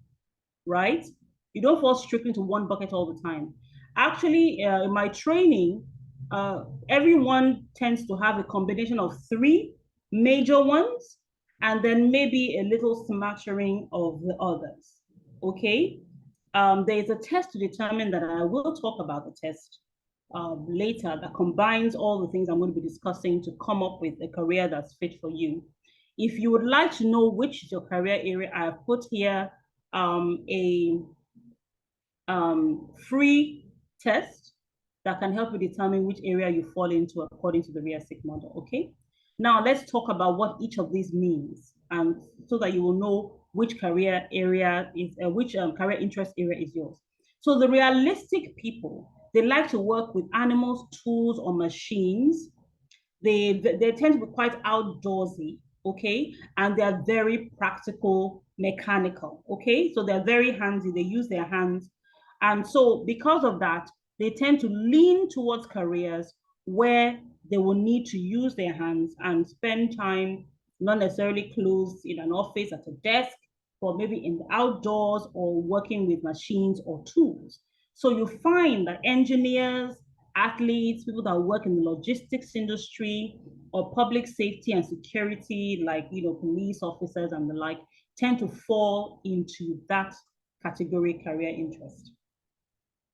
S1: right? You don't fall strictly into one bucket all the time. Actually, in my training, everyone tends to have a combination of 3 major ones and then maybe a little smattering of the others, okay? There's a test to determine that, and I will talk about the test later, that combines all the things I'm going to be discussing to come up with a career that's fit for you. If you would like to know which is your career area, I have put here a free test that can help you determine which area you fall into according to the RIASEC model, okay? Now let's talk about what each of these means, and so that you will know which career area is, which career interest area is yours. So the realistic people, they like to work with animals, tools, or machines. they tend to be quite outdoorsy, okay? And they're very practical, mechanical, okay? So they're very handy, they use their hands. And so because of that, they tend to lean towards careers where they will need to use their hands and spend time not necessarily closed in an office at a desk, but maybe in the outdoors or working with machines or tools. So you find that engineers, athletes, people that work in the logistics industry or public safety and security, like police officers and the like, tend to fall into that category career interest.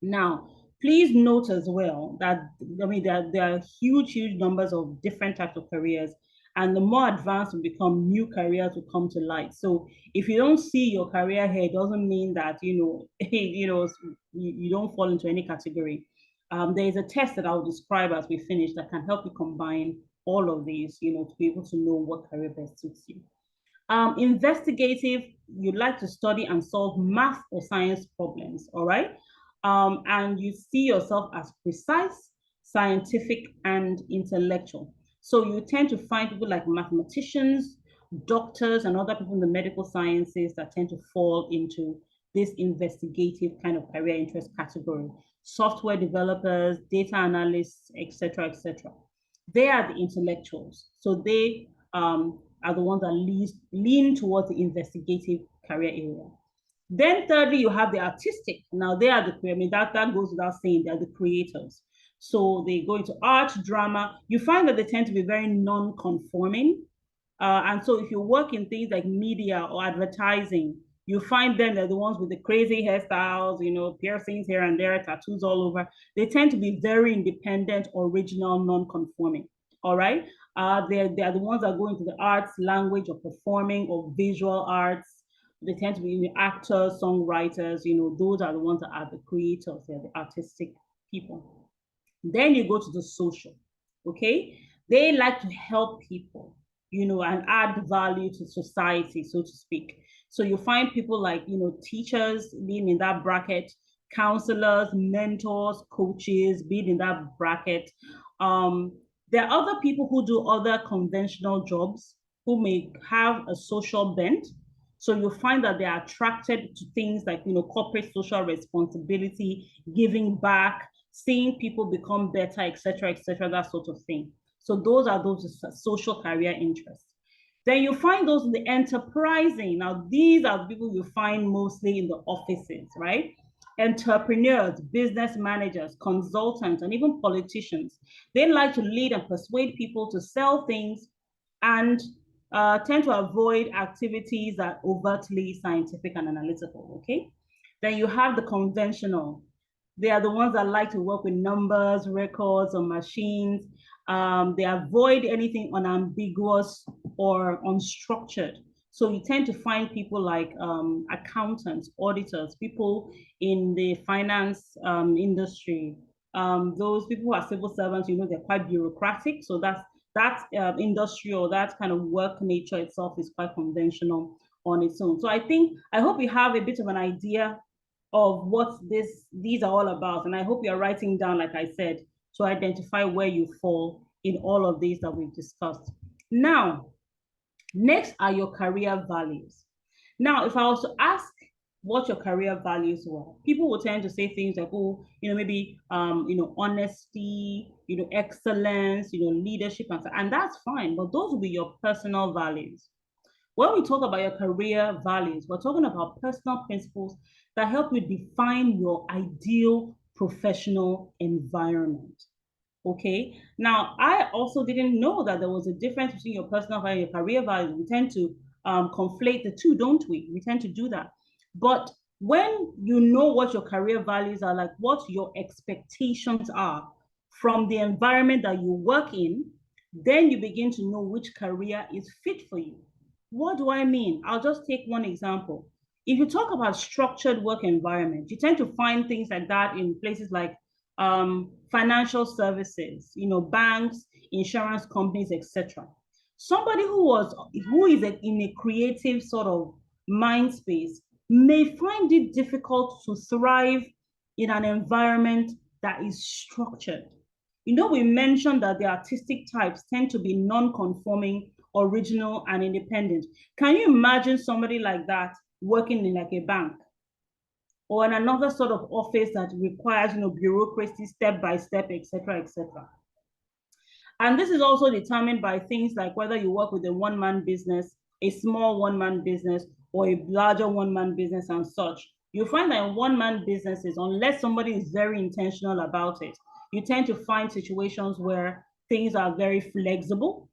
S1: Now, please note as well that there are huge numbers of different types of careers, and the more advanced we become, new careers will come to light. So if you don't see your career here, it doesn't mean that you don't fall into any category. There is a test that I'll describe as we finish that can help you combine all of these, to be able to know what career best suits you. Investigative, you'd like to study and solve math or science problems, all right? And you see yourself as precise, scientific, and intellectual. So you tend to find people like mathematicians, doctors, and other people in the medical sciences that tend to fall into this investigative kind of career interest category. Software developers, data analysts, etc., etc. They are the intellectuals. So they are the ones that lean towards the investigative career area. Then thirdly, you have the artistic. Now they are that goes without saying, they're the creators. So they go into art, drama. You find that they tend to be very non-conforming. And so if you work in things like media or advertising, you find them, they're the ones with the crazy hairstyles, piercings here and there, tattoos all over. They tend to be very independent, original, non-conforming. All right. They're the ones that go into the arts, language, or performing, or visual arts. They tend to be actors, songwriters, those are the ones that are the creators, they're the artistic people. Then you go to the social, okay? They like to help people, and add value to society, so to speak. So you find people like, teachers being in that bracket, counselors, mentors, coaches being in that bracket. There are other people who do other conventional jobs who may have a social bent. So you'll find that they are attracted to things like, corporate social responsibility, giving back, seeing people become better, etc., that sort of thing. So those are those social career interests. Then you find those in the enterprising. Now, these are the people you find mostly in the offices, right? Entrepreneurs, business managers, consultants, and even politicians. They like to lead and persuade people to sell things and tend to avoid activities that are overtly scientific and analytical, okay? Then you have the conventional. They are the ones that like to work with numbers, records, or machines. They avoid anything unambiguous or unstructured. So you tend to find people like accountants, auditors, people in the finance industry. Those people who are civil servants, they're quite bureaucratic. So that industry or that kind of work nature itself is quite conventional on its own. So I hope you have a bit of an idea of what these are all about. And I hope you're writing down, like I said, to identify where you fall in all of these that we've discussed. Now, next are your career values. Now, if I was to ask what your career values were, people will tend to say things like, oh, maybe, honesty, excellence, leadership, and that's fine, but those will be your personal values. When we talk about your career values, we're talking about personal principles that help you define your ideal professional environment. Okay. Now, I also didn't know that there was a difference between your personal value and your career values. We tend to conflate the two, don't we? We tend to do that. But when you know what your career values are, like what your expectations are from the environment that you work in, then you begin to know which career is fit for you. What do I mean? I'll just take one example. If you talk about structured work environment, you tend to find things like that in places like financial services, banks, insurance companies, etc. Somebody who is in a creative sort of mind space may find it difficult to thrive in an environment that is structured. You know, we mentioned that the artistic types tend to be non-conforming, original, and independent. Can you imagine somebody like that working in like a bank or in another sort of office that requires, bureaucracy, step by step, etc., etc.? And this is also determined by things like whether you work with a one-man business, a small one-man business, or a larger one-man business and such. You find that in one-man businesses, unless somebody is very intentional about it, you tend to find situations where things are very flexible.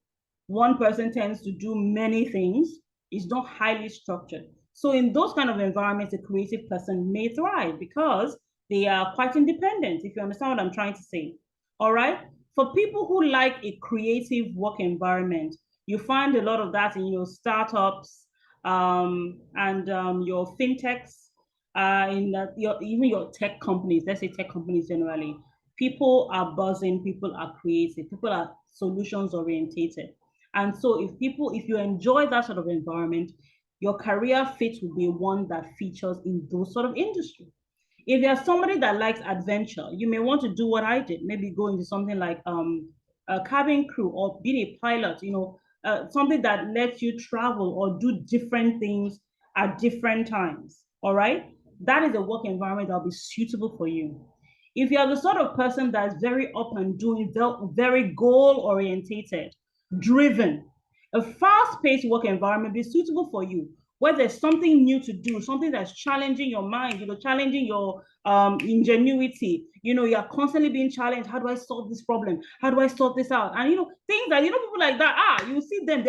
S1: One person tends to do many things. It's not highly structured. So in those kind of environments, a creative person may thrive because they are quite independent, if you understand what I'm trying to say. All right. For people who like a creative work environment, you find a lot of that in your startups and your fintechs, even your tech companies. Let's say tech companies generally. People are buzzing. People are creative. People are solutions orientated. And so, if you enjoy that sort of environment, your career fit will be one that features in those sort of industry. If you're somebody that likes adventure, you may want to do what I did, maybe go into something like a cabin crew or being a pilot, something that lets you travel or do different things at different times. All right. That is a work environment that'll be suitable for you. If you're the sort of person that's very up and doing, very goal orientated, driven, a fast paced work environment be suitable for you where there's something new to do, something that's challenging your mind, challenging your ingenuity. You're constantly being challenged. How do I solve this problem? How do I sort this out? And things that people like that. You see them.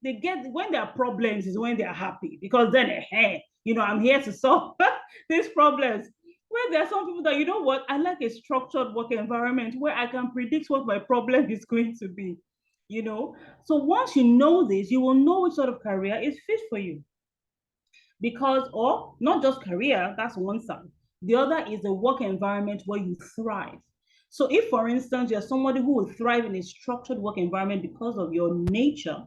S1: They get when there are problems is when they're happy because then I'm here to solve these problems. Where there are some people that what I like a structured work environment where I can predict what my problem is going to be. So once you know this, you will know which sort of career is fit for you. Because, or not just career, that's one side. The other is a work environment where you thrive. So if, for instance, you're somebody who will thrive in a structured work environment because of your nature,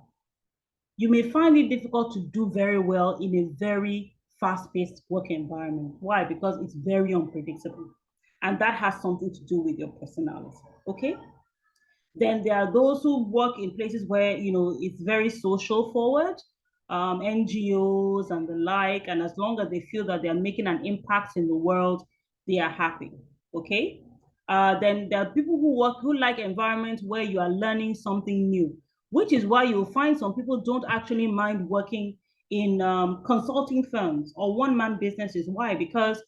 S1: you may find it difficult to do very well in a very fast-paced work environment. Why? Because it's very unpredictable. And that has something to do with your personality, okay? Then there are those who work in places where, it's very social forward, NGOs and the like. And as long as they feel that they're making an impact in the world, they are happy, okay? Then there are people who like environments where you are learning something new, which is why you'll find some people don't actually mind working in consulting firms or one-man businesses. Why? Because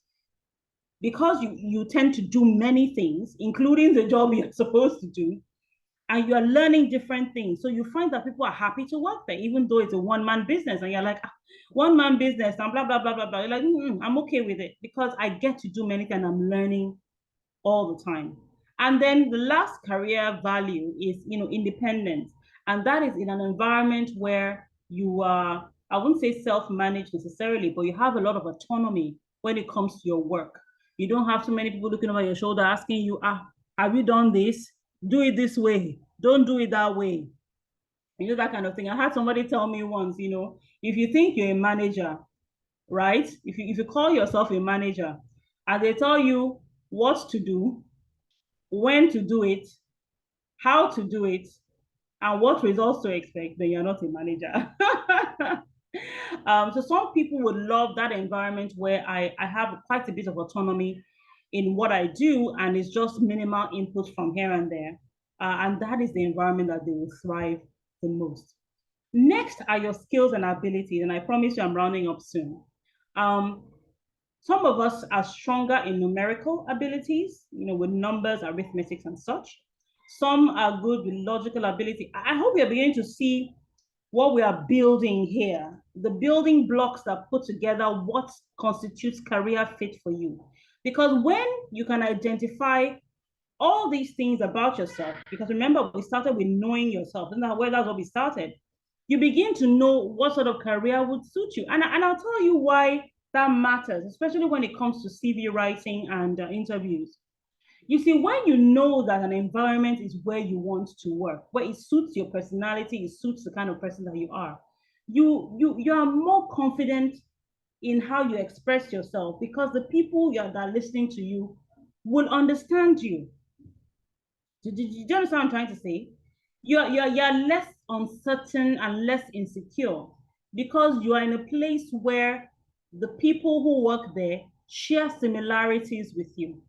S1: you tend to do many things, including the job you're supposed to do, and you are learning different things. So you find that people are happy to work there, even though it's a one-man business. And you're like, one-man business and blah, blah, blah, blah, blah. You're like, I'm okay with it because I get to do many things. I'm learning all the time. And then the last career value is, independence. And that is in an environment where you are, I wouldn't say self-managed necessarily, but you have a lot of autonomy when it comes to your work. You don't have too many people looking over your shoulder asking you, have you done this? Do it this way. Don't do it that way. That kind of thing. I had somebody tell me once, if you think you're a manager, right? If you call yourself a manager and they tell you what to do, when to do it, how to do it, and what results to expect, then you're not a manager. So some people would love that environment where I have quite a bit of autonomy in what I do, and it's just minimal input from here and there. And that is the environment that they will thrive the most. Next are your skills and abilities, and I promise you I'm rounding up soon. Some of us are stronger in numerical abilities, with numbers, arithmetics, and such. Some are good with logical ability. I hope you're beginning to see what we are building here, the building blocks that put together what constitutes career fit for you. Because when you can identify all these things about yourself, because remember, we started with knowing yourself, isn't that where that's what we started? You begin to know what sort of career would suit you. And I'll tell you why that matters, especially when it comes to CV writing and interviews. You see, when you know that an environment is where you want to work, where it suits your personality, it suits the kind of person that you are, you are more confident in how you express yourself because the people that are listening to you will understand you. Do you understand what I'm trying to say? You're less uncertain and less insecure because you are in a place where the people who work there share similarities with you.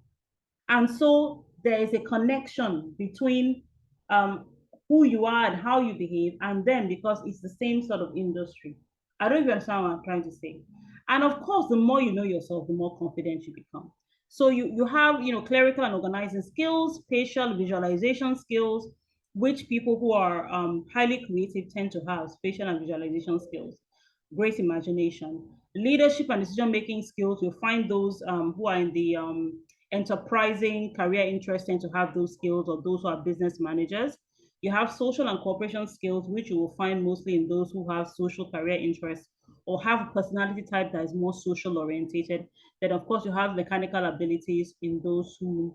S1: And so there is a connection between who you are and how you behave, and then because it's the same sort of industry. I don't even understand what I'm trying to say. And of course, the more you know yourself, the more confident you become. So you have clerical and organizing skills, spatial visualization skills, which people who are highly creative tend to have spatial and visualization skills, great imagination, leadership and decision making skills. You'll find those who are in the enterprising career interest tend to have those skills, or those who are business managers. You have social and cooperation skills, which you will find mostly in those who have social career interests or have a personality type that is more social orientated. Then, of course, you have mechanical abilities in those who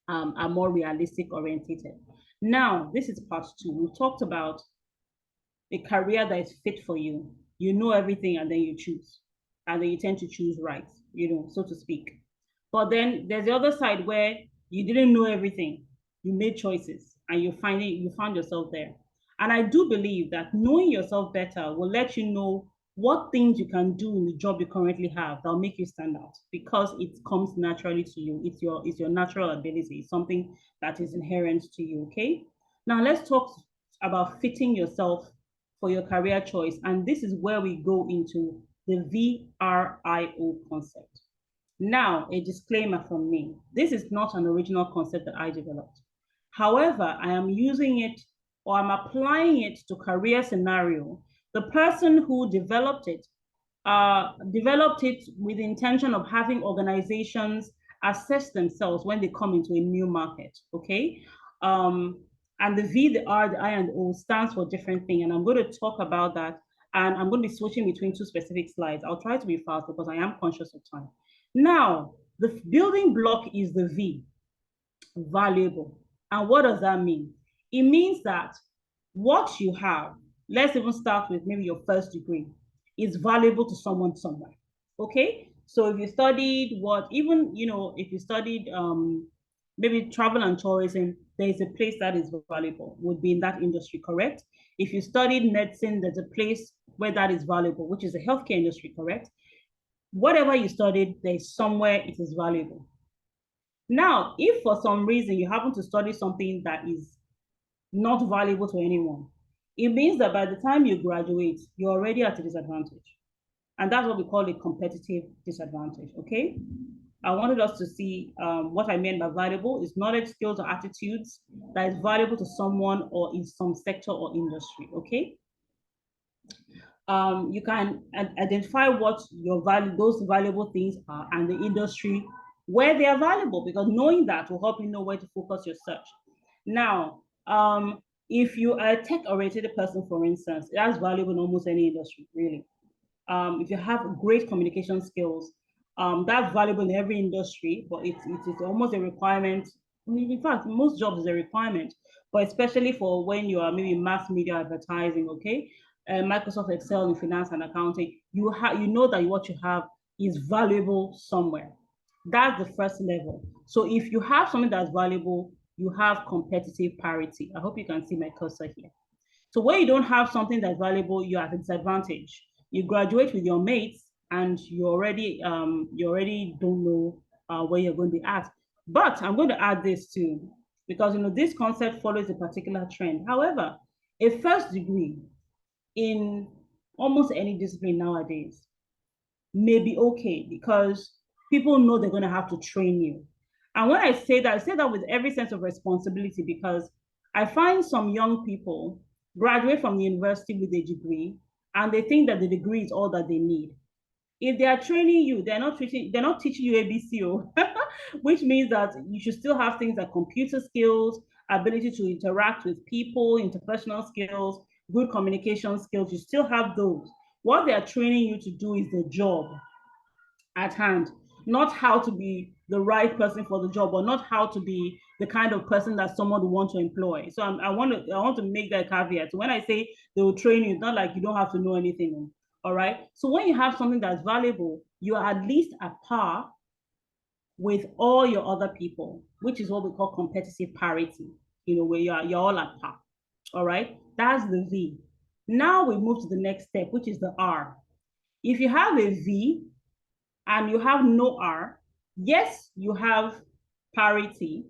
S1: are more realistic orientated. Now, this is part two. We've talked about a career that is fit for you. You know everything and then you choose. And then you tend to choose right, so to speak. But then there's the other side where you didn't know everything. You made choices and you found yourself there. And I do believe that knowing yourself better will let you know what things you can do in the job you currently have that'll make you stand out, because it comes naturally to you. It's your natural ability. It's something that is inherent to you. Okay. Now let's talk about fitting yourself for your career choice. And this is where we go into the VRIO concept. Now, a disclaimer from me. This is not an original concept that I developed. However, I am using it, or I'm applying it to career scenario. The person who developed it with the intention of having organizations assess themselves when they come into a new market, okay? And the V, the R, the I, and the O stands for different things. And I'm going to talk about that. And I'm going to be switching between two specific slides. I'll try to be fast because I am conscious of time. Now, the building block is the V, valuable. And what does that mean? It means that what you have, let's even start with maybe your first degree, is valuable to someone somewhere. Okay? So if you studied if you studied maybe travel and tourism, there is a place that is valuable, would be in that industry, correct? If you studied medicine, there's a place where that is valuable, which is the healthcare industry, correct? Whatever you studied, there's somewhere it is valuable. Now, if for some reason you happen to study something that is not valuable to anyone, it means that by the time you graduate, you're already at a disadvantage. And that's what we call a competitive disadvantage, okay? I wanted us to see what I meant by valuable is knowledge, skills, or attitudes that is valuable to someone or in some sector or industry, okay? You can identify what those valuable things are and the industry where they are valuable, because knowing that will help you know where to focus your search. Now, if you are a tech-oriented person, for instance, that's valuable in almost any industry, really. If you have great communication skills, that's valuable in every industry, but it's almost a requirement. In fact, most jobs is a requirement, but especially for when you are maybe mass media advertising, okay? Microsoft Excel in finance and accounting, you know that what you have is valuable somewhere. That's the first level. So if you have something that's valuable, you have competitive parity. I hope you can see my cursor here. So when you don't have something that's valuable, you're at a disadvantage. You graduate with your mates and you already don't know where you're going to be at. But I'm going to add this too, because this concept follows a particular trend. However, a first degree in almost any discipline nowadays may be okay because people know they're going to have to train you. And when I say that with every sense of responsibility, because I find some young people graduate from the university with a degree and they think that the degree is all that they need. If they are training you, they're not teaching you ABCO, which means that you should still have things like computer skills, ability to interact with people, interpersonal skills, good communication skills. You still have those. What they are training you to do is the job at hand, not how to be the right person for the job, or not how to be the kind of person that someone would want to employ. So I want to make that caveat. So when I say they will train you, it's not like you don't have to know anything. All right. So when you have something that's valuable, you are at least at par with all your other people, which is what we call competitive parity, where you're all at par. All right, that's the V. Now we move to the next step, which is the R. If you have a V and you have no R, yes, you have parity,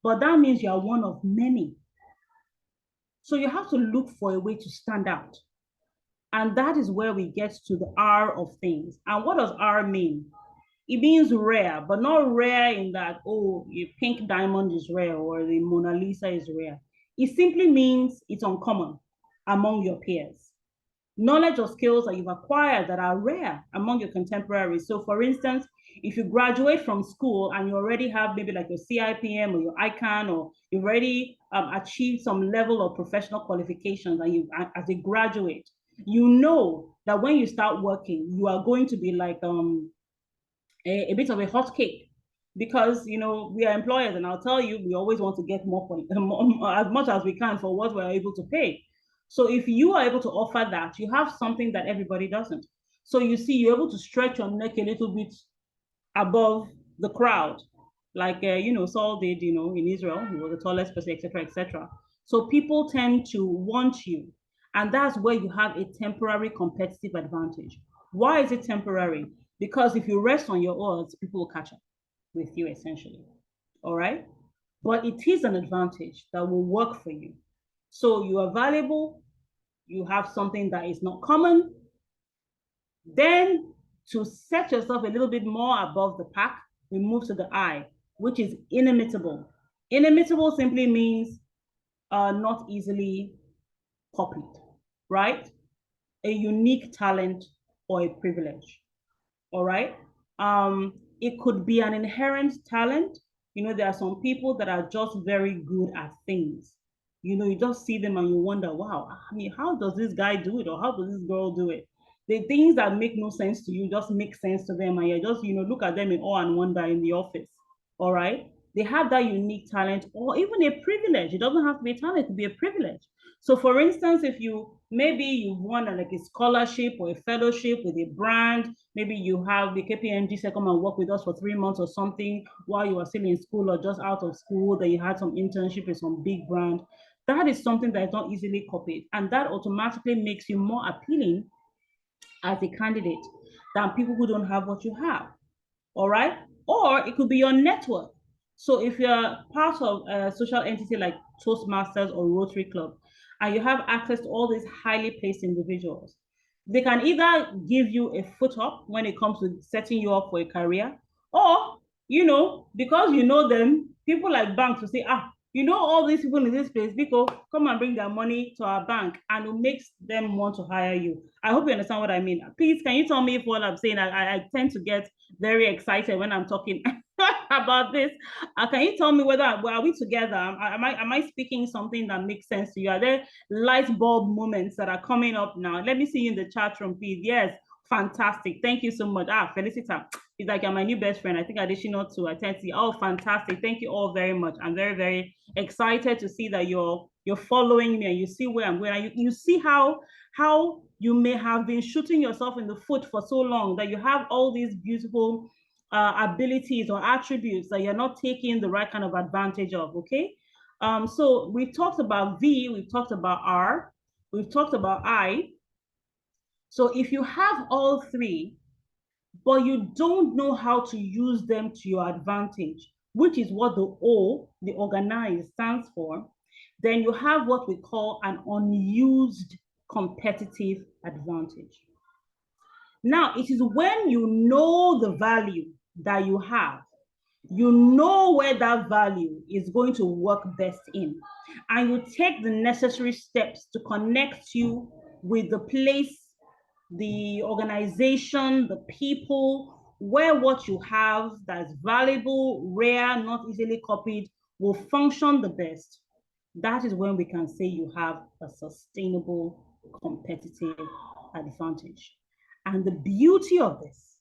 S1: but that means you are one of many. So you have to look for a way to stand out. And that is where we get to the R of things. And what does R mean? It means rare, but not rare in that, oh, a pink diamond is rare or the Mona Lisa is rare. It simply means it's uncommon among your peers. Knowledge or skills that you've acquired that are rare among your contemporaries. So for instance, if you graduate from school and you already have maybe like your CIPM or your ICANN, or you've already achieved some level of professional qualifications, and you, as a graduate, you know that when you start working, you are going to be like a bit of a hot cake, because we are employers, and I'll tell you, we always want to get more for as much as we can for what we're able to pay. So if you are able to offer that, you have something that everybody doesn't. So you see, you're able to stretch your neck a little bit above the crowd, like Saul did, in Israel. He was the tallest person, etc., etc. So people tend to want you, and that's where you have a temporary competitive advantage. Why is it temporary? Because if you rest on your odds, people will catch up with you, essentially. All right? But it is an advantage that will work for you. So you are valuable, you have something that is not common. Then, to set yourself a little bit more above the pack, we move to the I, which is inimitable. Inimitable simply means not easily copied, right? A unique talent or a privilege. All right. It could be an inherent talent. There are some people that are just very good at things. You just see them and you wonder, wow, I mean, how does this guy do it, or how does this girl do it? The things that make no sense to you just make sense to them, and you just, look at them in awe and wonder in the office. All right. They have that unique talent, or even a privilege. It doesn't have to be a talent, it could be a privilege. So for instance, if maybe you've won like a scholarship or a fellowship with a brand, maybe you have the KPMG said come and work with us for 3 months or something while you were still in school or just out of school, that you had some internship with some big brand. That is something that is not easily copied. And that automatically makes you more appealing as a candidate than people who don't have what you have. All right. Or it could be your network. So if you're part of a social entity like Toastmasters or Rotary Club, and you have access to all these highly placed individuals, they can either give you a foot up when it comes to setting you up for a career, or, because you know them, people like banks will say, all these people in this place, because come and bring their money to our bank, and it makes them want to hire you. I hope you understand what I mean. Please, can you tell me if what I'm saying, I tend to get very excited when I'm talking about this. Can you tell me whether are we together? Am I speaking something that makes sense to you? Are there light bulb moments that are coming up now? Let me see you in the chat room, please. Yes, fantastic. Thank you so much. Felicita, it's like you're my new best friend. I think additional to attend. Oh, fantastic. Thank you all very much. I'm very, very excited to see that you're following me and you see where I'm going. You see how you may have been shooting yourself in the foot for so long, that you have all these beautiful abilities or attributes that you're not taking the right kind of advantage of. Okay. So we've talked about V, we've talked about R, we've talked about I. So if you have all three, but you don't know how to use them to your advantage, which is what the O, the organize, stands for, then you have what we call an unused competitive advantage. Now, it is when you know the value that you have, you know where that value is going to work best in, and you take the necessary steps to connect you with the place, the organization, the people, where what you have that's valuable, rare, not easily copied, will function the best. That is when we can say you have a sustainable competitive advantage. And the beauty of this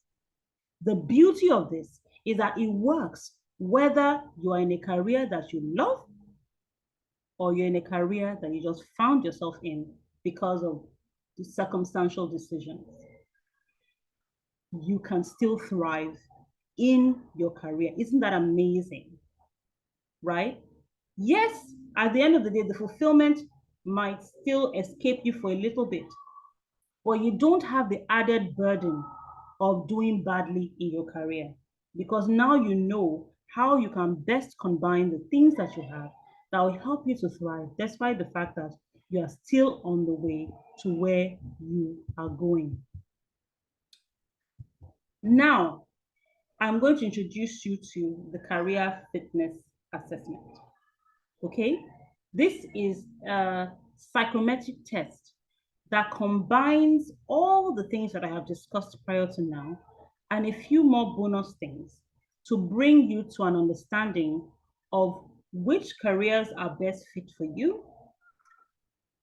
S1: is that it works whether you are in a career that you love or you're in a career that you just found yourself in because of the circumstantial decisions. You can still thrive in your career. Isn't that amazing? Right? Yes, at the end of the day, the fulfillment might still escape you for a little bit, but you don't have the added burden of doing badly in your career, because now you know how you can best combine the things that you have that will help you to thrive, despite the fact that you are still on the way to where you are going. Now, I'm going to introduce you to the career fitness assessment. Okay, this is a psychometric test that combines all the things that I have discussed prior to now and a few more bonus things to bring you to an understanding of which careers are best fit for you,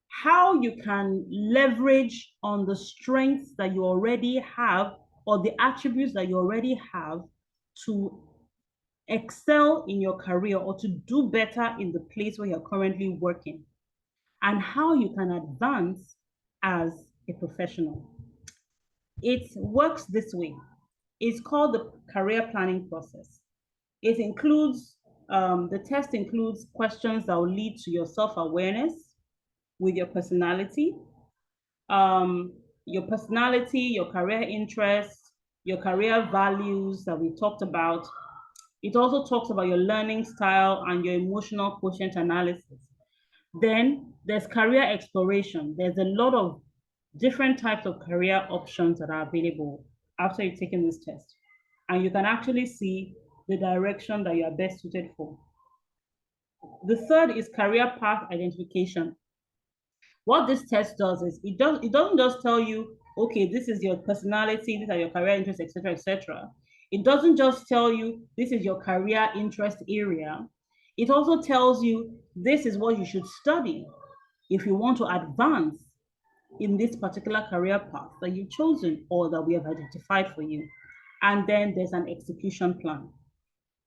S1: how you can leverage on the strengths that you already have or the attributes that you already have to excel in your career or to do better in the place where you're currently working, and how you can advance as a professional. It works this way. It's called the career planning process. It includes, the test includes questions that will lead to your self-awareness with your personality, your career interests, your career values that we talked about. It also talks about your learning style and your emotional quotient analysis. Then there's career exploration. There's a lot of different types of career options that are available after you've taken this test. And you can actually see the direction that you are best suited for. The third is career path identification. What this test does is it doesn't just tell you, okay, this is your personality, these are your career interests, etc., etc. It doesn't just tell you this is your career interest area. It also tells you this is what you should study if you want to advance in this particular career path that you've chosen or that we have identified for you. And then there's an execution plan.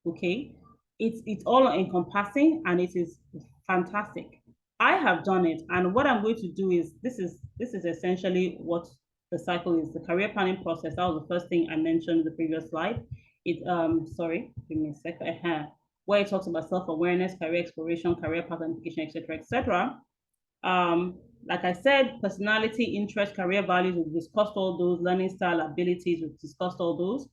S1: Okay, it's all encompassing and it is fantastic. I have done it, and what I'm going to do is this is essentially what the cycle is. The career planning process, that was the first thing I mentioned in the previous slide. It sorry, give me a second. Where it talks about self-awareness, career exploration, career path identification, etc., etc. Like I said, personality, interest, career values, we've discussed all those. Learning style, abilities, we've discussed all those.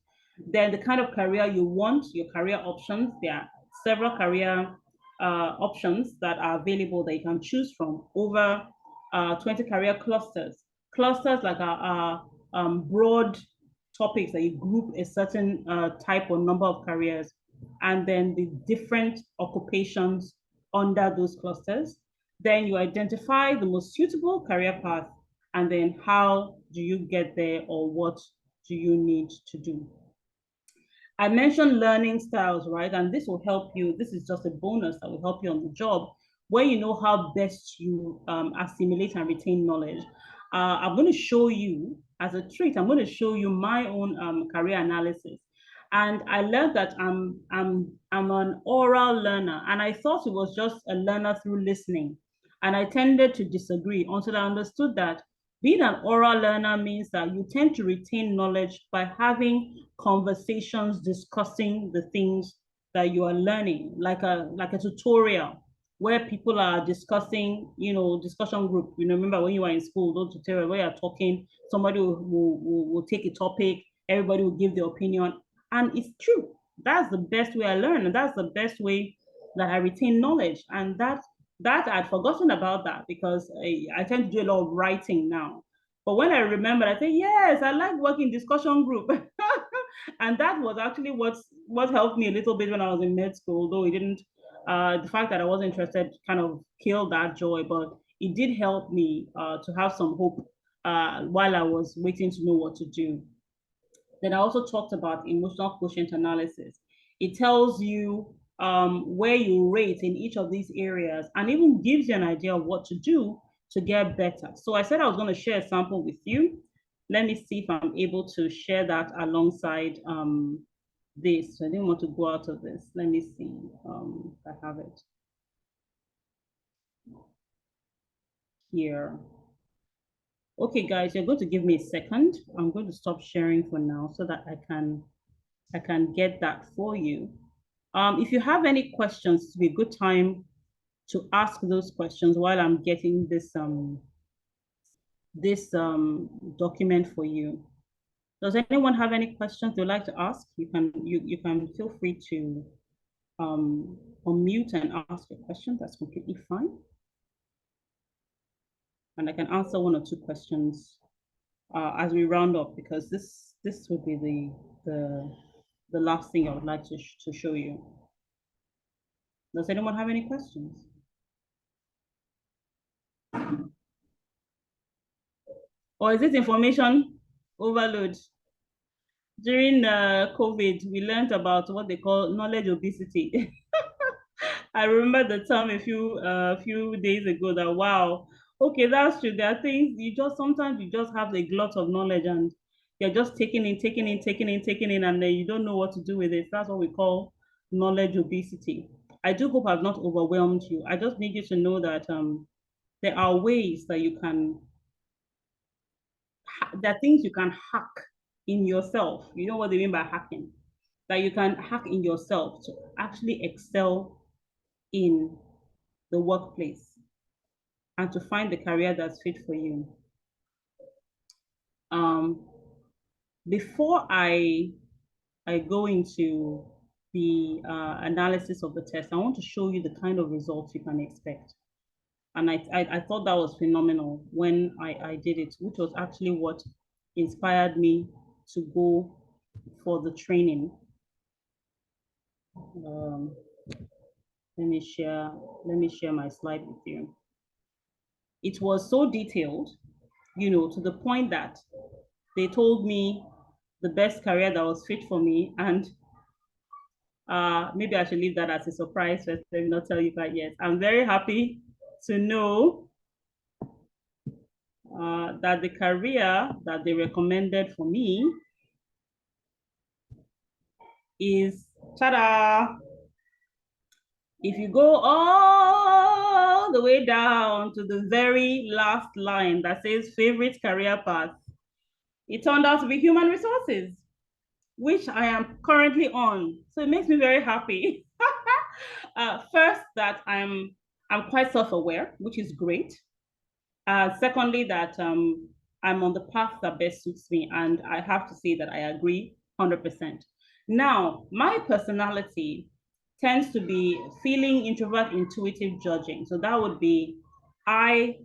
S1: Then the kind of career you want, your career options. There are several career options that are available that you can choose from, over 20 career clusters. Clusters like are broad topics that you group a certain type or number of careers, and then the different occupations under those clusters. Then you identify the most suitable career path, and then how do you get there, or what do you need to do? I mentioned learning styles, right? And this will help you. This is just a bonus that will help you on the job, where you know how best you assimilate and retain knowledge. I'm going to show you, as a treat, I'm going to show you my own career analysis. And I learned that I'm an oral learner, and I thought it was just a learner through listening. And I tended to disagree until I understood that being an oral learner means that you tend to retain knowledge by having conversations discussing the things that you are learning, like a tutorial where people are discussing, discussion group. Remember when you were in school, those tutorials where you're talking, somebody will take a topic, everybody will give their opinion. And it's true. That's the best way I learn, and that's the best way that I retain knowledge. And that I'd forgotten about that, because I tend to do a lot of writing now. But when I remembered, I said, yes, I like working discussion group. And that was actually what helped me a little bit when I was in med school, though it didn't, the fact that I wasn't interested kind of killed that joy, but it did help me to have some hope while I was waiting to know what to do. Then I also talked about emotional quotient analysis. It tells you where you rate in each of these areas, and even gives you an idea of what to do to get better. So I said I was going to share a sample with you. Let me see if I'm able to share that alongside this. So I didn't want to go out of this. Let me see if I have it here. Okay, guys, you're going to give me a second. I'm going to stop sharing for now so that I can I can get that for you. If you have any questions, it's be a good time to ask those questions while I'm getting this document for you. Does anyone have any questions they'd like to ask? You can feel free to unmute and ask a question. That's completely fine. And I can answer one or two questions as we round up, because this would be the last thing I would like to show you. Does anyone have any questions? Or is it information overload? During COVID, we learned about what they call knowledge obesity. I remember the term a few days ago that, wow, okay, that's true. There are things sometimes you just have a glut of knowledge and you're just taking in, and then you don't know what to do with it. That's what we call knowledge obesity. I do hope I've not overwhelmed you. I just need you to know that there are ways that there are things you can hack in yourself. You know what they mean by hacking? That you can hack in yourself to actually excel in the workplace and to find the career that's fit for you. Before I go into the analysis of the test, I want to show you the kind of results you can expect. And I thought that was phenomenal when I did it, which was actually what inspired me to go for the training. Let me share my slide with you. It was so detailed, to the point that they told me the best career that was fit for me. And maybe I should leave that as a surprise first. Let me not tell you that yet. I'm very happy to know that the career that they recommended for me is, ta-da! If you go all the way down to the very last line that says favorite career path, it turned out to be human resources, which I am currently on. So it makes me very happy. First, that I'm quite self-aware, which is great. Secondly, that I'm on the path that best suits me, and I have to say that I agree 100%. Now, my personality tends to be feeling, introvert, intuitive, judging. So that would be INFJ.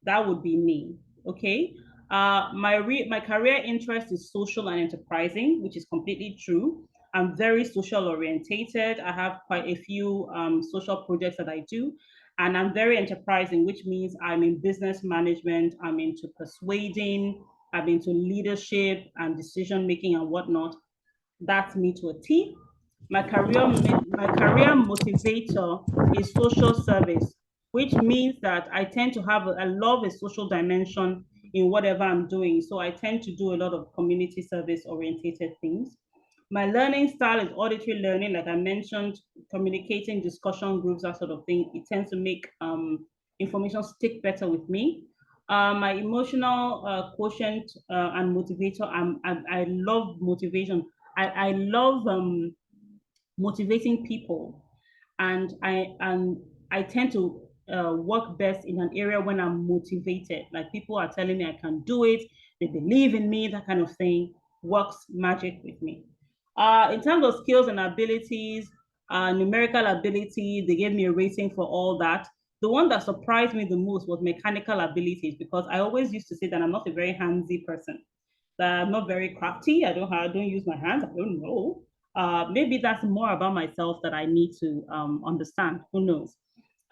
S1: That would be me. Okay. My career interest is social and enterprising, which is completely true. I'm very social orientated. I have quite a few social projects that I do, and I'm very enterprising, which means I'm in business management. I'm into persuading. I'm into leadership and decision making and whatnot. That's me to a T. My career motivator is social service, which means that I tend to have I love a social dimension in whatever I'm doing. So I tend to do a lot of community service orientated things. My learning style is auditory learning, like I mentioned, communicating, discussion groups, that sort of thing. It tends to make information stick better with me. My emotional quotient and motivator, I love motivation. I love motivating people, and I tend to work best in an area when I'm motivated. Like people are telling me I can do it, they believe in me, that kind of thing works magic with me. In terms of skills and abilities, numerical ability, they gave me a rating for all that. The one that surprised me the most was mechanical abilities, because I always used to say that I'm not a very handsy person, that I'm not very crafty. I don't use my hands. I don't know. Maybe that's more about myself that I need to understand. Who knows?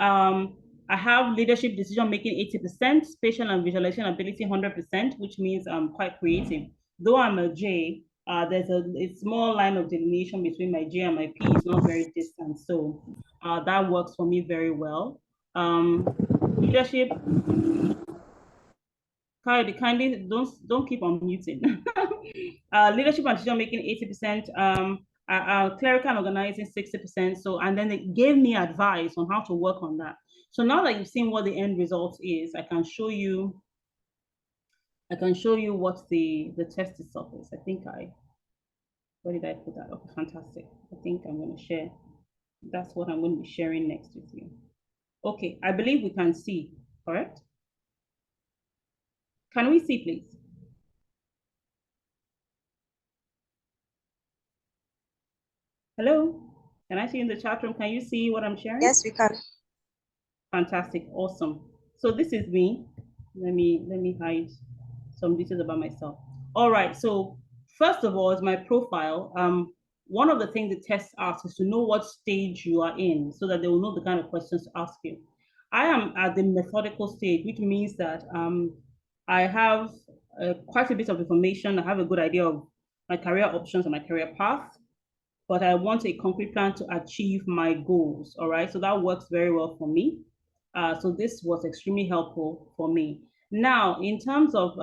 S1: I have leadership decision making 80%, spatial and visualization ability 100%, which means I'm quite creative. Though I'm a J, there's a small line of delineation between my J and my P. It's not very distant, so that works for me very well. Leadership. Kindly don't keep on muting. Leadership and decision making 80%. Clerical and organizing 60%. So, and then they gave me advice on how to work on that. So now that you've seen what the end result is, I can show you I can show you what the test itself is. I think where did I put that? Okay, fantastic. I think I'm going to share. That's what I'm going to be sharing next with you. Okay, I believe we can see, correct? Can we see, please? Hello? Can I see in the chat room? Can you see what I'm sharing?
S2: Yes, we can.
S1: Fantastic, awesome. So this is me. Let me hide some details about myself. All right, so first of all is my profile. One of the things the test asks is to know what stage you are in so that they will know the kind of questions to ask you. I am at the methodical stage, which means that I have quite a bit of information. I have a good idea of my career options and my career path, but I want a concrete plan to achieve my goals. All right, so that works very well for me. So this was extremely helpful for me. Now, in terms of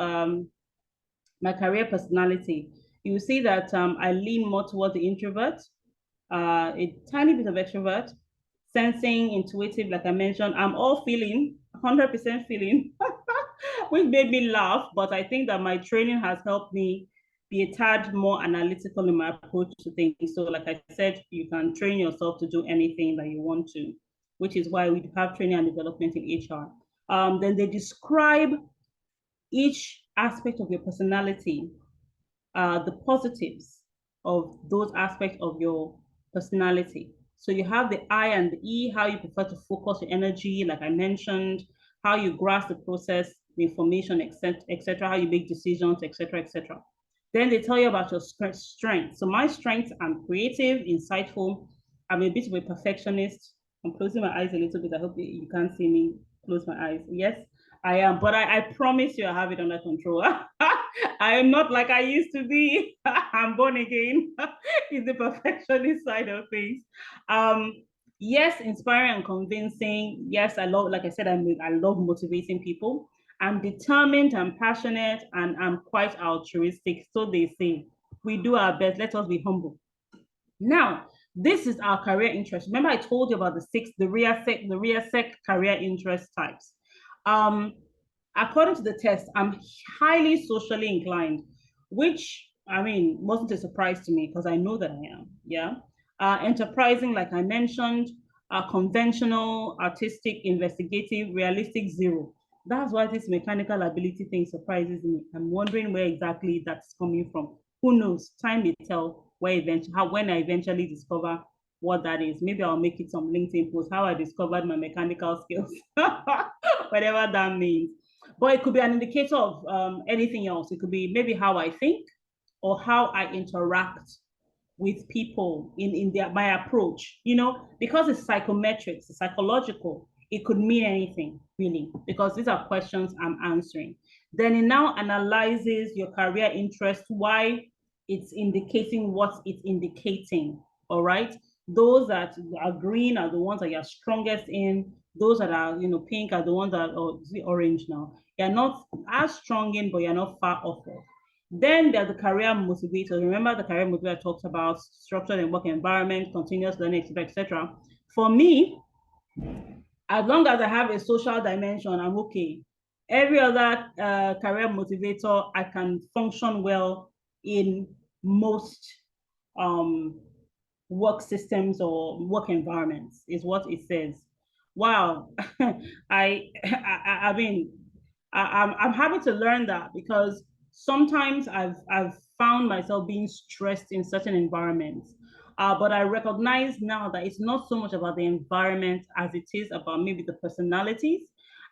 S1: my career personality, you will see that I lean more towards the introvert, a tiny bit of extrovert, sensing, intuitive, like I mentioned. I'm all feeling, 100% feeling, which made me laugh, but I think that my training has helped me be a tad more analytical in my approach to things. So like I said, you can train yourself to do anything that you want to, which is why we have training and development in HR. Then they describe each aspect of your personality, the positives of those aspects of your personality. So you have the I and the E, how you prefer to focus your energy, like I mentioned, how you grasp the process, the information, etc., how you make decisions, etc., etc. Then they tell you about your strengths. So my strengths, I'm creative, insightful. I'm a bit of a perfectionist. I'm closing my eyes a little bit. I hope you can't see me close my eyes. Yes, I am, but I promise you I have it under control. I am not like I used to be. I'm born again. It's the perfectionist side of things. Yes, inspiring and convincing. Yes, I love, like I said, I love motivating people. I'm determined, I'm passionate, and I'm quite altruistic. So they say, we do our best. Let us be humble. Now, this is our career interest. Remember, I told you about the RIASEC career interest types. According to the test, I'm highly socially inclined, which I mean wasn't a surprise to me because I know that I am. Yeah, enterprising, like I mentioned, conventional, artistic, investigative, realistic, zero. That's why this mechanical ability thing surprises me. I'm wondering where exactly that's coming from. Who knows? Time will tell when I eventually discover what that is. Maybe I'll make it some LinkedIn post, how I discovered my mechanical skills, whatever that means. But it could be an indicator of anything else. It could be maybe how I think or how I interact with people in my approach, because it's psychometrics, it's psychological, it could mean anything really, because these are questions I'm answering. Then it now analyzes your career interest, why it's indicating what it's indicating. All right. Those that are green are the ones that you're strongest in. Those that are, pink are the ones that are orange now. You're not as strong in, but you're not far off of. Then there's the career motivators. Remember the career motivator talks about structured and work environment, continuous learning, etc., etc. For me, as long as I have a social dimension, I'm okay. Every other career motivator, I can function well in most work systems or work environments, is what it says. Wow, I mean, I'm happy to learn that, because sometimes I've found myself being stressed in certain environments. But I recognize now that it's not so much about the environment as it is about maybe the personalities.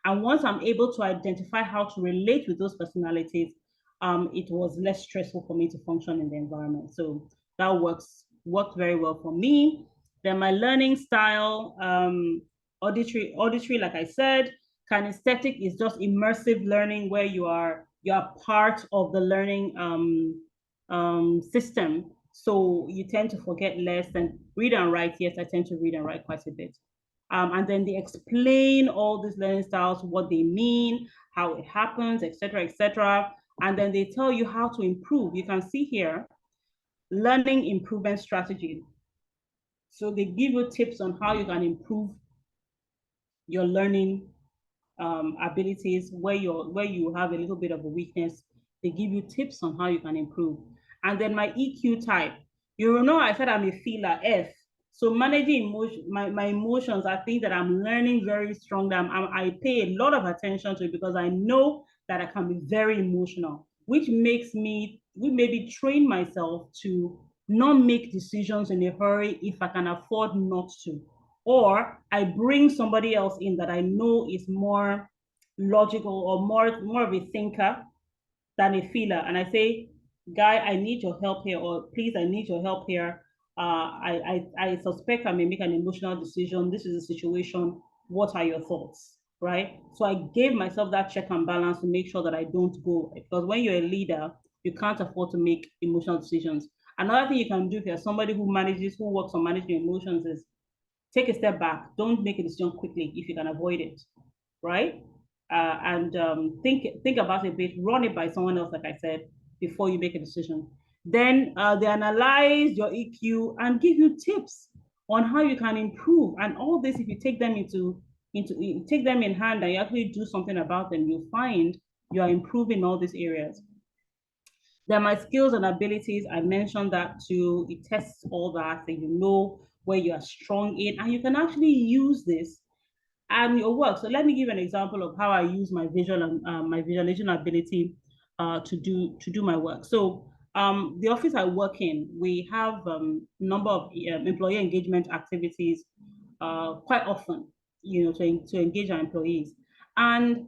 S1: And once I'm able to identify how to relate with those personalities, it was less stressful for me to function in the environment. So that worked very well for me. Then my learning style, auditory, like I said. Kinesthetic is just immersive learning, where you're part of the learning system. So you tend to forget less. And read and write, yes, I tend to read and write quite a bit. And then they explain all these learning styles, what they mean, how it happens, etc., etc. And then they tell you how to improve. You can see here, learning improvement strategy. So they give you tips on how you can improve your learning abilities, where you have a little bit of a weakness. They give you tips on how you can improve. And then my EQ type, you will know I said I'm a feeler, F. So managing my emotions are things that I'm learning very strongly. I pay a lot of attention to it because I know that I can be very emotional, which makes me maybe train myself to not make decisions in a hurry if I can afford not to. Or I bring somebody else in that I know is more logical or more of a thinker than a feeler. And I say, guy, I need your help here, or please, I need your help here. I suspect I may make an emotional decision. This is a situation. What are your thoughts? Right. So I gave myself that check and balance to make sure that I don't go, because when you're a leader, you can't afford to make emotional decisions. Another thing you can do if you're somebody who works on managing emotions, is take a step back. Don't make a decision quickly if you can avoid it, right? And think about it a bit, run it by someone else, like I said, before you make a decision. Then they analyze your EQ and give you tips on how you can improve. And all this, if you take them take them in hand and you actually do something about them, you'll find you are improving all these areas. Then my skills and abilities, I mentioned that too. It tests all that, so you know where you are strong in, and you can actually use this and your work. So let me give an example of how I use my visual and my visualization ability to do my work. So the office I work in, we have number of employee engagement activities quite often, to engage our employees. And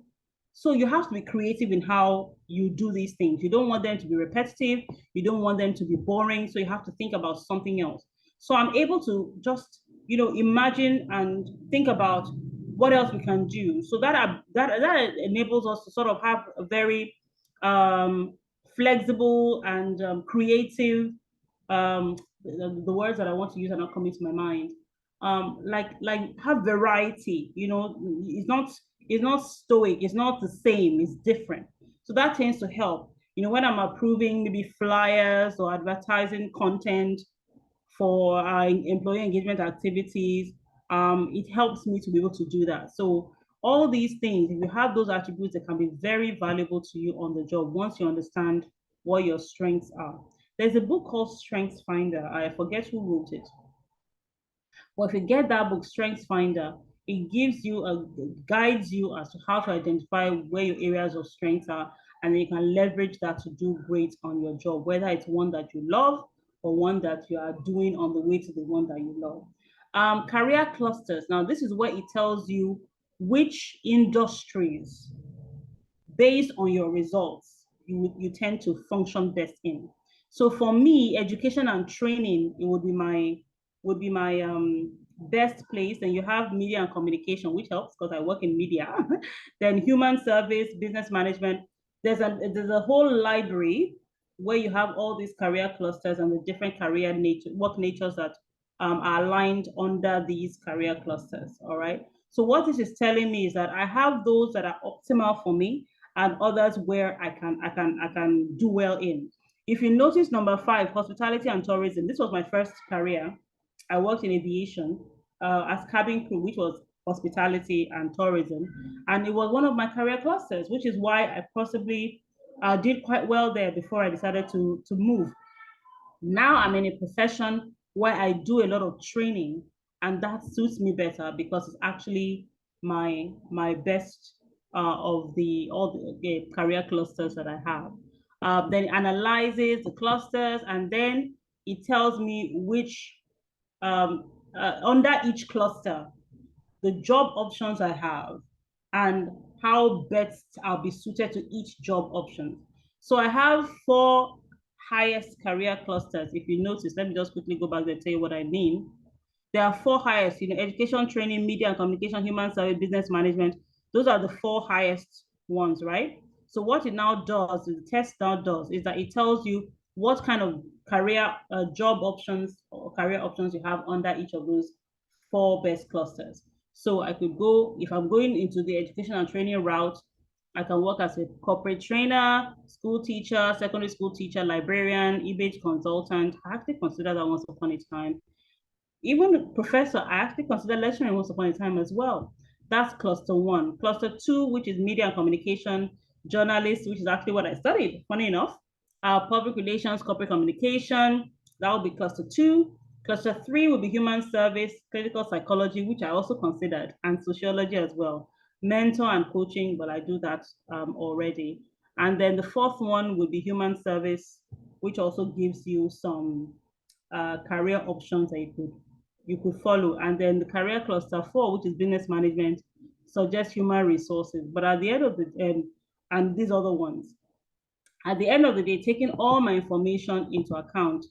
S1: so you have to be creative in how you do these things. You don't want them to be repetitive. You don't want them to be boring. So you have to think about something else. So I'm able to just, imagine and think about what else we can do. So that enables us to sort of have a very flexible and creative, the words that I want to use are not coming to my mind. Like have variety. It's not stoic. It's not the same. It's different. So that tends to help. When I'm approving maybe flyers or advertising content for our employee engagement activities, it helps me to be able to do that. So all these things, if you have those attributes, that can be very valuable to you on the job once you understand what your strengths are. There's a book called Strengths Finder. I forget who wrote it. Well, if you get that book, Strengths Finder, it guides you as to how to identify where your areas of strength are, and then you can leverage that to do great on your job, whether it's one that you love or one that you are doing on the way to the one that you love. Career clusters. Now, this is where it tells you which industries, based on your results, you tend to function best in. So for me, education and training, it would be my best place. Then you have media and communication, which helps because I work in media. Then human service, business management. There's a whole library where you have all these career clusters and the different work natures that are aligned under these career clusters. All right. So what this is telling me is that I have those that are optimal for me and others where I can do well in. If you notice number 5, hospitality and tourism, this was my first career. I worked in aviation as cabin crew, which was hospitality and tourism. And it was one of my career clusters, which is why I possibly did quite well there before I decided to move. Now I'm in a profession where I do a lot of training, and that suits me better because it's actually my best of all the career clusters that I have. Then it analyzes the clusters, and then it tells me which under each cluster, the job options I have and how best I'll be suited to each job option. So I have 4 highest career clusters. If you notice, let me just quickly go back there and tell you what I mean. There are 4 highest, education, training, media and communication, human service, business management. Those are the 4 highest ones, right? So what it now does, the test now does, is that it tells you what kind of career job options or career options you have under each of those 4 best clusters. So I could go, if I'm going into the education and training route, I can work as a corporate trainer, school teacher, secondary school teacher, librarian, image consultant. I actually considered that once upon a time. Even professor, I actually considered lecturing once upon a time as well. That's cluster 1. Cluster 2, which is media and communication, journalist, which is actually what I studied, funny enough. Public relations, corporate communication, that will be cluster 2. Cluster 3 will be human service, clinical psychology, which I also considered, and sociology as well. Mentor and coaching, but I do that already. And then the 4th one would be human service, which also gives you some career options that you could follow. And then the career cluster 4, which is business management, suggests human resources. But at the end of the and these other ones, at the end of the day, taking all my information into account.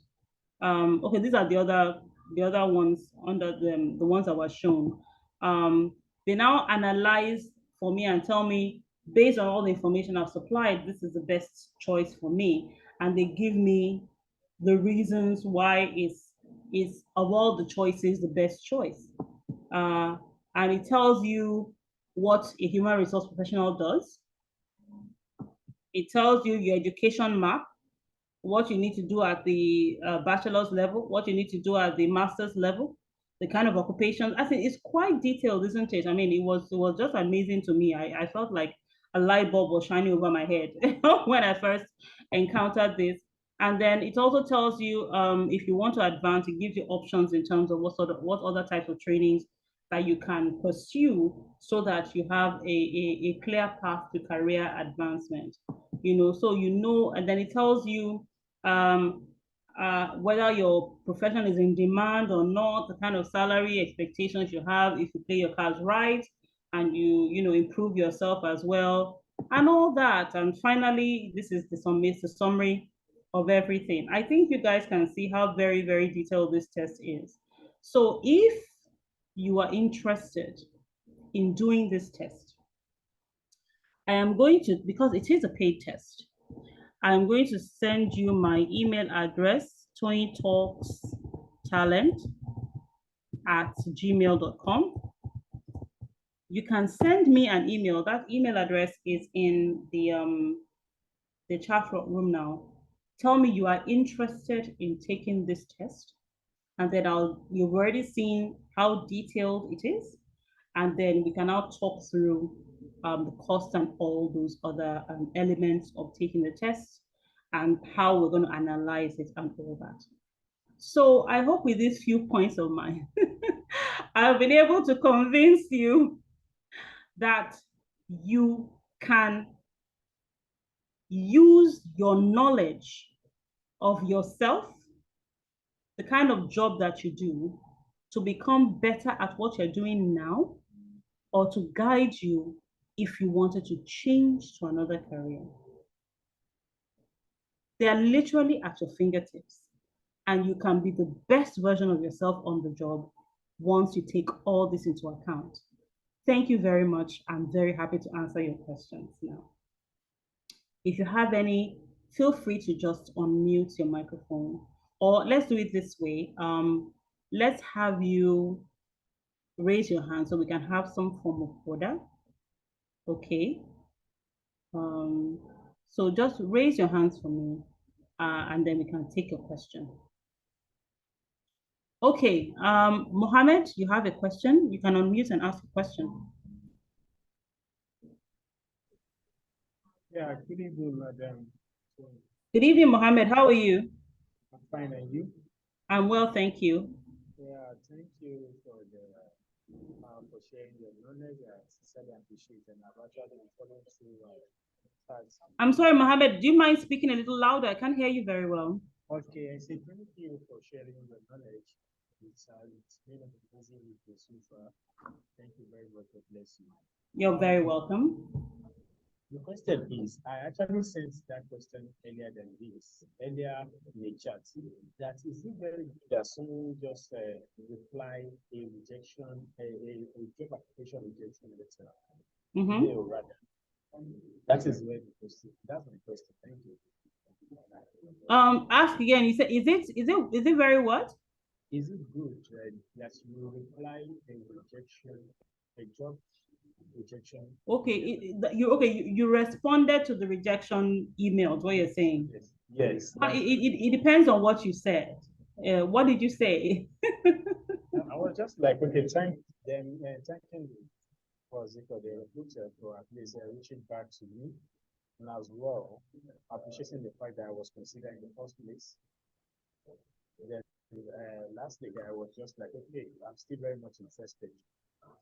S1: Okay, these are the other ones under the ones that were shown. They now analyze for me and tell me, based on all the information I've supplied, this is the best choice for me. And they give me the reasons why it's of all the choices, the best choice. And it tells you what a human resource professional does. It tells you your education map, what you need to do at the bachelor's level, what you need to do at the master's level, the kind of occupations. I think it's quite detailed, isn't it? I mean, it was just amazing to me. I felt like a light bulb was shining over my head when I first encountered this. And then it also tells you if you want to advance, it gives you options in terms of what other types of trainings that you can pursue so that you have a clear path to career advancement. So and then it tells you whether your profession is in demand or not, the kind of salary expectations you have, if you play your cards right, and you improve yourself as well, and all that. And finally, this is the summary of everything. I think you guys can see how very, very detailed this test is. So if you are interested in doing this test, I am going to, because it is a paid test, I'm going to send you my email address, toyintalkstalent@gmail.com. You can send me an email. That email address is in the chat room now. Tell me you are interested in taking this test, and then you've already seen how detailed it is, and then we can now talk through the cost and all those other elements of taking the test and how we're going to analyze it and all that. So I hope with these few points of mine, I've been able to convince you that you can use your knowledge of yourself, the kind of job that you do, to become better at what you're doing now, or to guide you if you wanted to change to another career. They are literally at your fingertips, and you can be the best version of yourself on the job once you take all this into account. Thank you very much. I'm very happy to answer your questions now. If you have any, feel free to just unmute your microphone, or let's do it this way. Let's have you raise your hand so we can have some form of order. Okay. So just raise your hands for me, and then we can take your question. Okay, Mohammed, you have a question. You can unmute and ask a question.
S3: Yeah, good evening, madam.
S1: Good evening, Mohammed. How are you?
S3: I'm fine, and you?
S1: I'm well, thank you.
S3: Yeah, thank you for sharing your knowledge. I sincerely appreciate it, and I've actually been following through.
S1: I'm sorry, Mohammed. Do you mind speaking a little louder? I can't hear you very well.
S3: Okay, I say thank you for sharing your knowledge. It's been an easy week so far. Thank you very much. God bless you.
S1: You're very welcome.
S3: The question is, I actually sent that question earlier in the chat. That is it very good that someone just reply a rejection, a job application rejection letter? Or rather, that is where the question. That's my question. Thank you.
S1: Ask again. You said, is it very what?
S3: Is it good that you reply a rejection, a job rejection?
S1: Okay, you responded to the rejection emails. What you're saying?
S3: Yes.
S1: But it depends on what you said. What did you say?
S3: I was just like, okay, thanking you. was it for the recruiter for at least reaching back to me, and as well appreciating the fact that I was considered in the first place. Then lastly, I was just like, okay, I'm still very much interested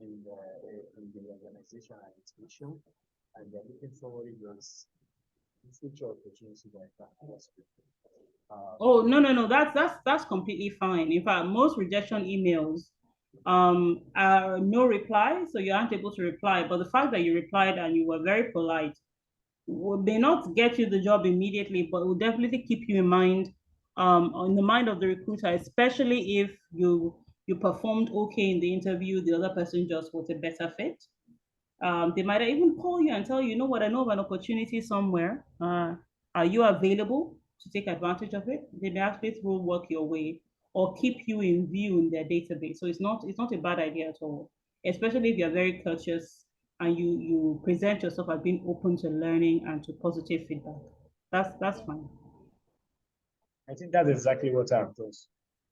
S3: in the organization and its mission, and they're looking forward to this future opportunity that I can.
S1: Oh, no, that's completely fine. In fact, most rejection emails are no reply, so you aren't able to reply. But the fact that you replied and you were very polite may not get you the job immediately, but will definitely keep you in mind, in the mind of the recruiter, especially if you performed okay in the interview, the other person just was a better fit. They might even call you and tell you, you know what, I know of an opportunity somewhere. Are you available to take advantage of it? They may actually throw work your way or keep you in view in their database. So it's not a bad idea at all, especially if you're very courteous and you present yourself as being open to learning and to positive feedback. That's fine.
S3: I think that's exactly what I've done.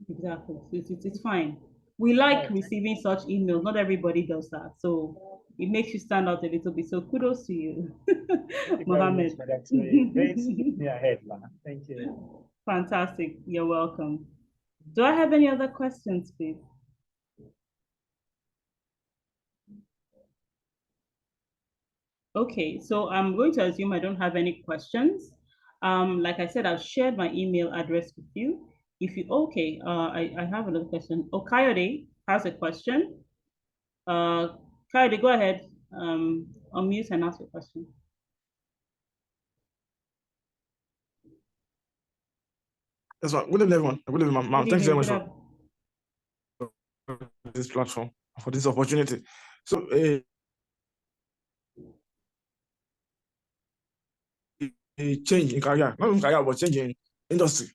S1: Exactly. It's fine. We like receiving such emails. Not everybody does that. So it makes you stand out a little bit. So kudos to you, Mohammed.
S3: Great me ahead, man. Thank you.
S1: Fantastic. You're welcome. Do I have any other questions, please? Okay, so I'm going to assume I don't have any questions. Like I said, I've shared my email address with you. If you, okay, I have another question. Oh, Coyote has a question. Coyote, go ahead, unmute and ask your question.
S4: That's right. Good evening, everyone. Good evening, ma'am. Thanks very much for this platform, for this opportunity. So, a change in career, not in career, but change in industry.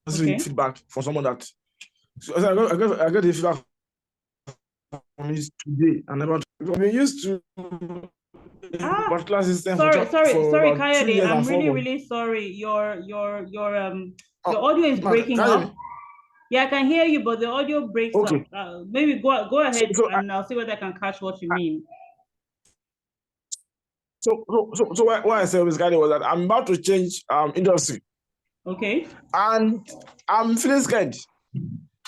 S4: Okay. Feedback from someone that. So I got the feedback from this today, and about we used to particular system.
S1: Sorry, Coyote. I'm really sorry. Your audio is breaking up. Yeah, I can hear you, but the audio breaks up. Maybe go ahead, and I'll see whether I can catch what you mean.
S4: So what I said was that I'm about to change industry.
S1: Okay.
S4: And I'm feeling scared.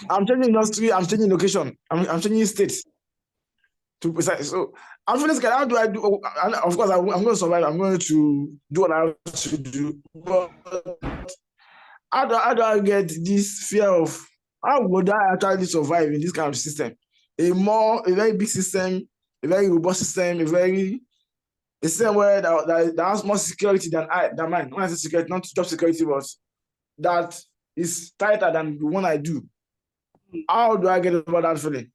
S4: I'm changing industry. I'm changing location. I'm changing states. To precise. So I'm feeling scared. How do I do? And of course, I'm going to survive. I'm going to do what I have to do. But how do I get this fear of how would I actually survive in this kind of system? A very big system, a very robust system, a system where that has more security than mine. When I say security, not job security, but that is tighter than the one I do. How do I get over that feeling?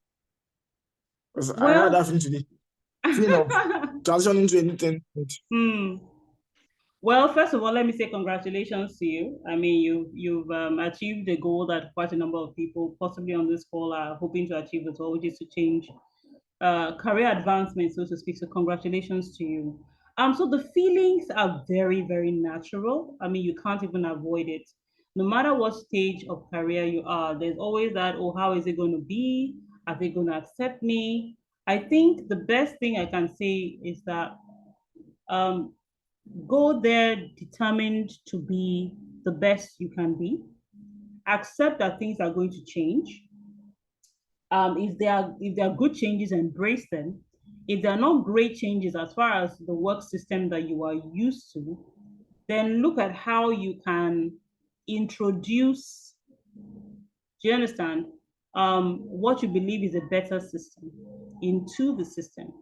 S4: Because I had that feeling today. Feeling of transitioning to anything.
S1: Well, first of all, let me say congratulations to you. I mean, you've achieved a goal that quite a number of people, possibly on this call, are hoping to achieve as well, which is to change career advancement, so to speak. So congratulations to you. So the feelings are very, very natural. I mean, you can't even avoid it. No matter what stage of career you are, there's always that, oh, how is it going to be? Are they going to accept me? I think the best thing I can say is that go there determined to be the best you can be. Accept that things are going to change. If they are good changes, embrace them. If they're not great changes as far as the work system that you are used to, then look at how you can introduce, do you understand, what you believe is a better system into the system.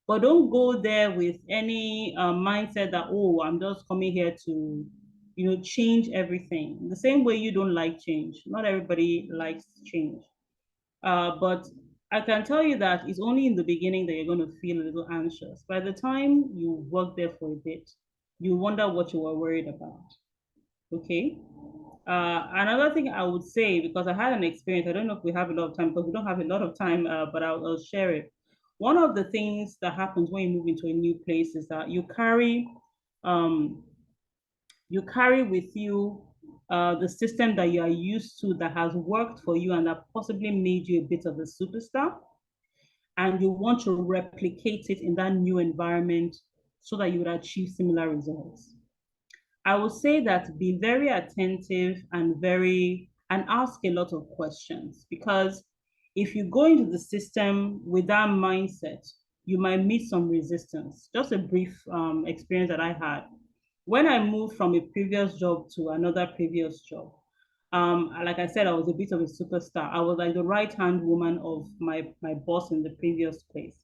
S1: But don't go there with any mindset that, oh, I'm just coming here to, change everything. The same way you don't like change. Not everybody likes change. But I can tell you that it's only in the beginning that you're going to feel a little anxious. By the time you work there for a bit, you wonder what you were worried about. Okay. Another thing I would say, because I had an experience, I don't know if we have a lot of time, because we don't have a lot of time, but I'll share it. One of the things that happens when you move into a new place is that you carry with you the system that you are used to, that has worked for you and that possibly made you a bit of a superstar. and you want to replicate it in that new environment so that you would achieve similar results. I would say that be very attentive and ask a lot of questions, because if you go into the system with that mindset, you might meet some resistance. Just a brief experience that I had. When I moved from a previous job to another previous job, like I said, I was a bit of a superstar. I was like the right-hand woman of my boss in the previous place.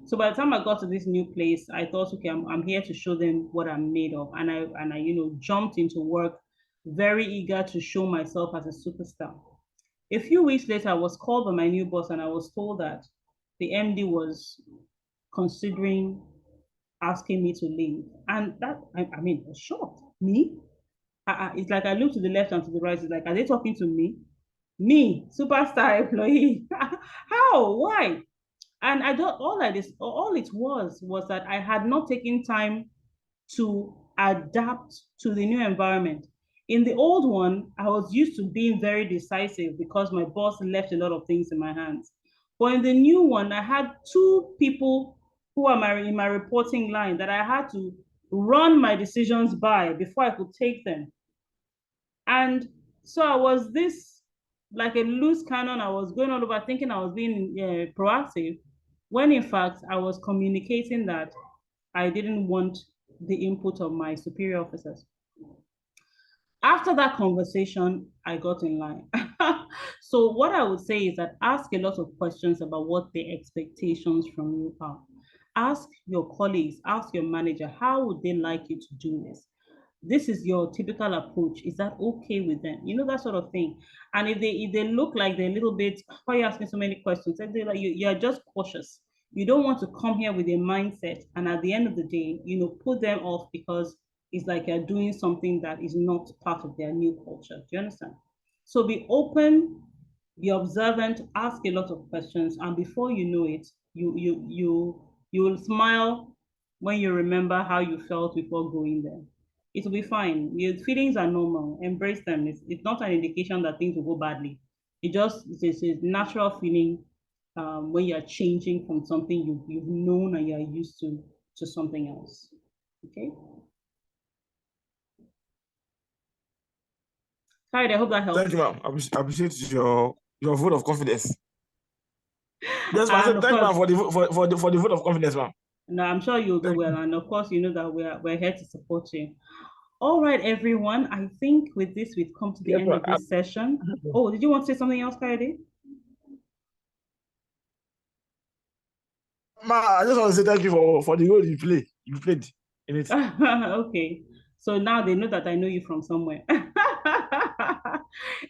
S1: So by the time I got to this new place, I thought, okay, I'm here to show them what I'm made of. And I jumped into work, very eager to show myself as a superstar. A few weeks later, I was called by my new boss and I was told that the MD was considering asking me to leave. And that, I mean, I was shocked. Me? It's like I look to the left and to the right. It's like, are they talking to me? Me, superstar employee. How? Why? And I don't, all it was that I had not taken time to adapt to the new environment. In the old one, I was used to being very decisive because my boss left a lot of things in my hands. But in the new one, I had two people who are in my reporting line that I had to run my decisions by before I could take them. And so I was this like a loose cannon. I was going all over thinking I was being proactive, when in fact I was communicating that I didn't want the input of my superior officers. After that conversation, I got in line. So what I would say is that ask a lot of questions about what the expectations from you are. Ask your colleagues, ask your manager, how would they like you to do this? This is your typical approach. Is that okay with them? You know, that sort of thing. And if they look like they're a little bit, why are you asking so many questions? They're like, you're just cautious. You don't want to come here with a mindset and at the end of the day, put them off because it's like you're doing something that is not part of their new culture. Do you understand? So be open, be observant, ask a lot of questions, and before you know it, you will smile when you remember how you felt before going there. It will be fine. Your feelings are normal. Embrace them. It's not an indication that things will go badly. It's a natural feeling when you're changing from something you've known and you're used to something else. Okay. Hi, I hope that helps.
S4: Thank you, ma'am. I appreciate your vote of confidence. Yes, ma'am. Thank you, ma'am, for the vote of confidence, ma'am.
S1: No, I'm sure you'll do well. And of course, you know that we're here to support you. All right, everyone. I think with this, we've come to the end of this session. Oh, did you want to say something else, Kayode?
S4: Ma, I just want to say thank you for the role you played in it.
S1: Okay. So now they know that I know you from somewhere.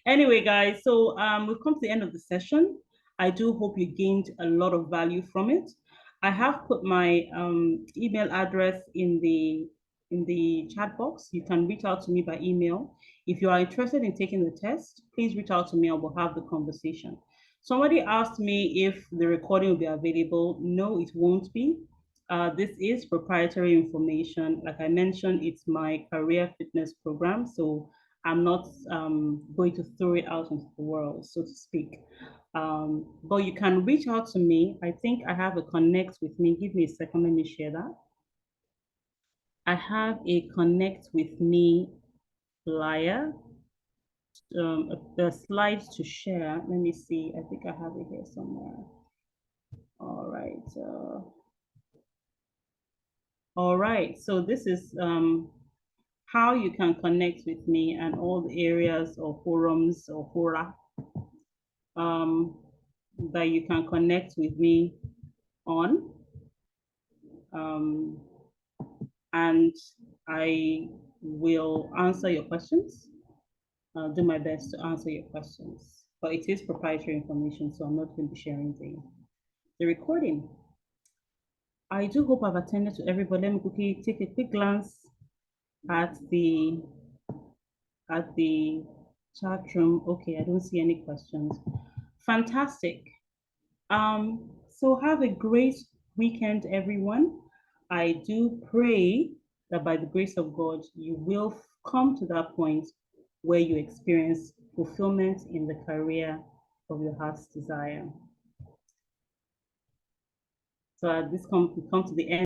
S1: Anyway, guys, so we've come to the end of the session. I do hope you gained a lot of value from it. I have put my email address in the chat box. You can reach out to me by email. If you are interested in taking the test, please reach out to me and we'll have the conversation. Somebody asked me if the recording will be available. No, it won't be. This is proprietary information. Like I mentioned, it's my career fitness program. So I'm not going to throw it out into the world, so to speak. But you can reach out to me. I think I have a connect with me. Give me a second, let me share that. I have a connect with me flyer, the slides to share. Let me see, I think I have it here somewhere. All right. All right, so this is how you can connect with me and all the areas or forums or fora that you can connect with me on. And I will answer your questions. I'll do my best to answer your questions, but it is proprietary information, so I'm not going to be sharing the recording. I do hope I've attended to everybody. Let me quickly take a quick glance at the chat room. Okay, I don't see any questions. Fantastic. So have a great weekend, everyone. I do pray that by the grace of God, you will come to that point where you experience fulfillment in the career of your heart's desire. So at this we come to the end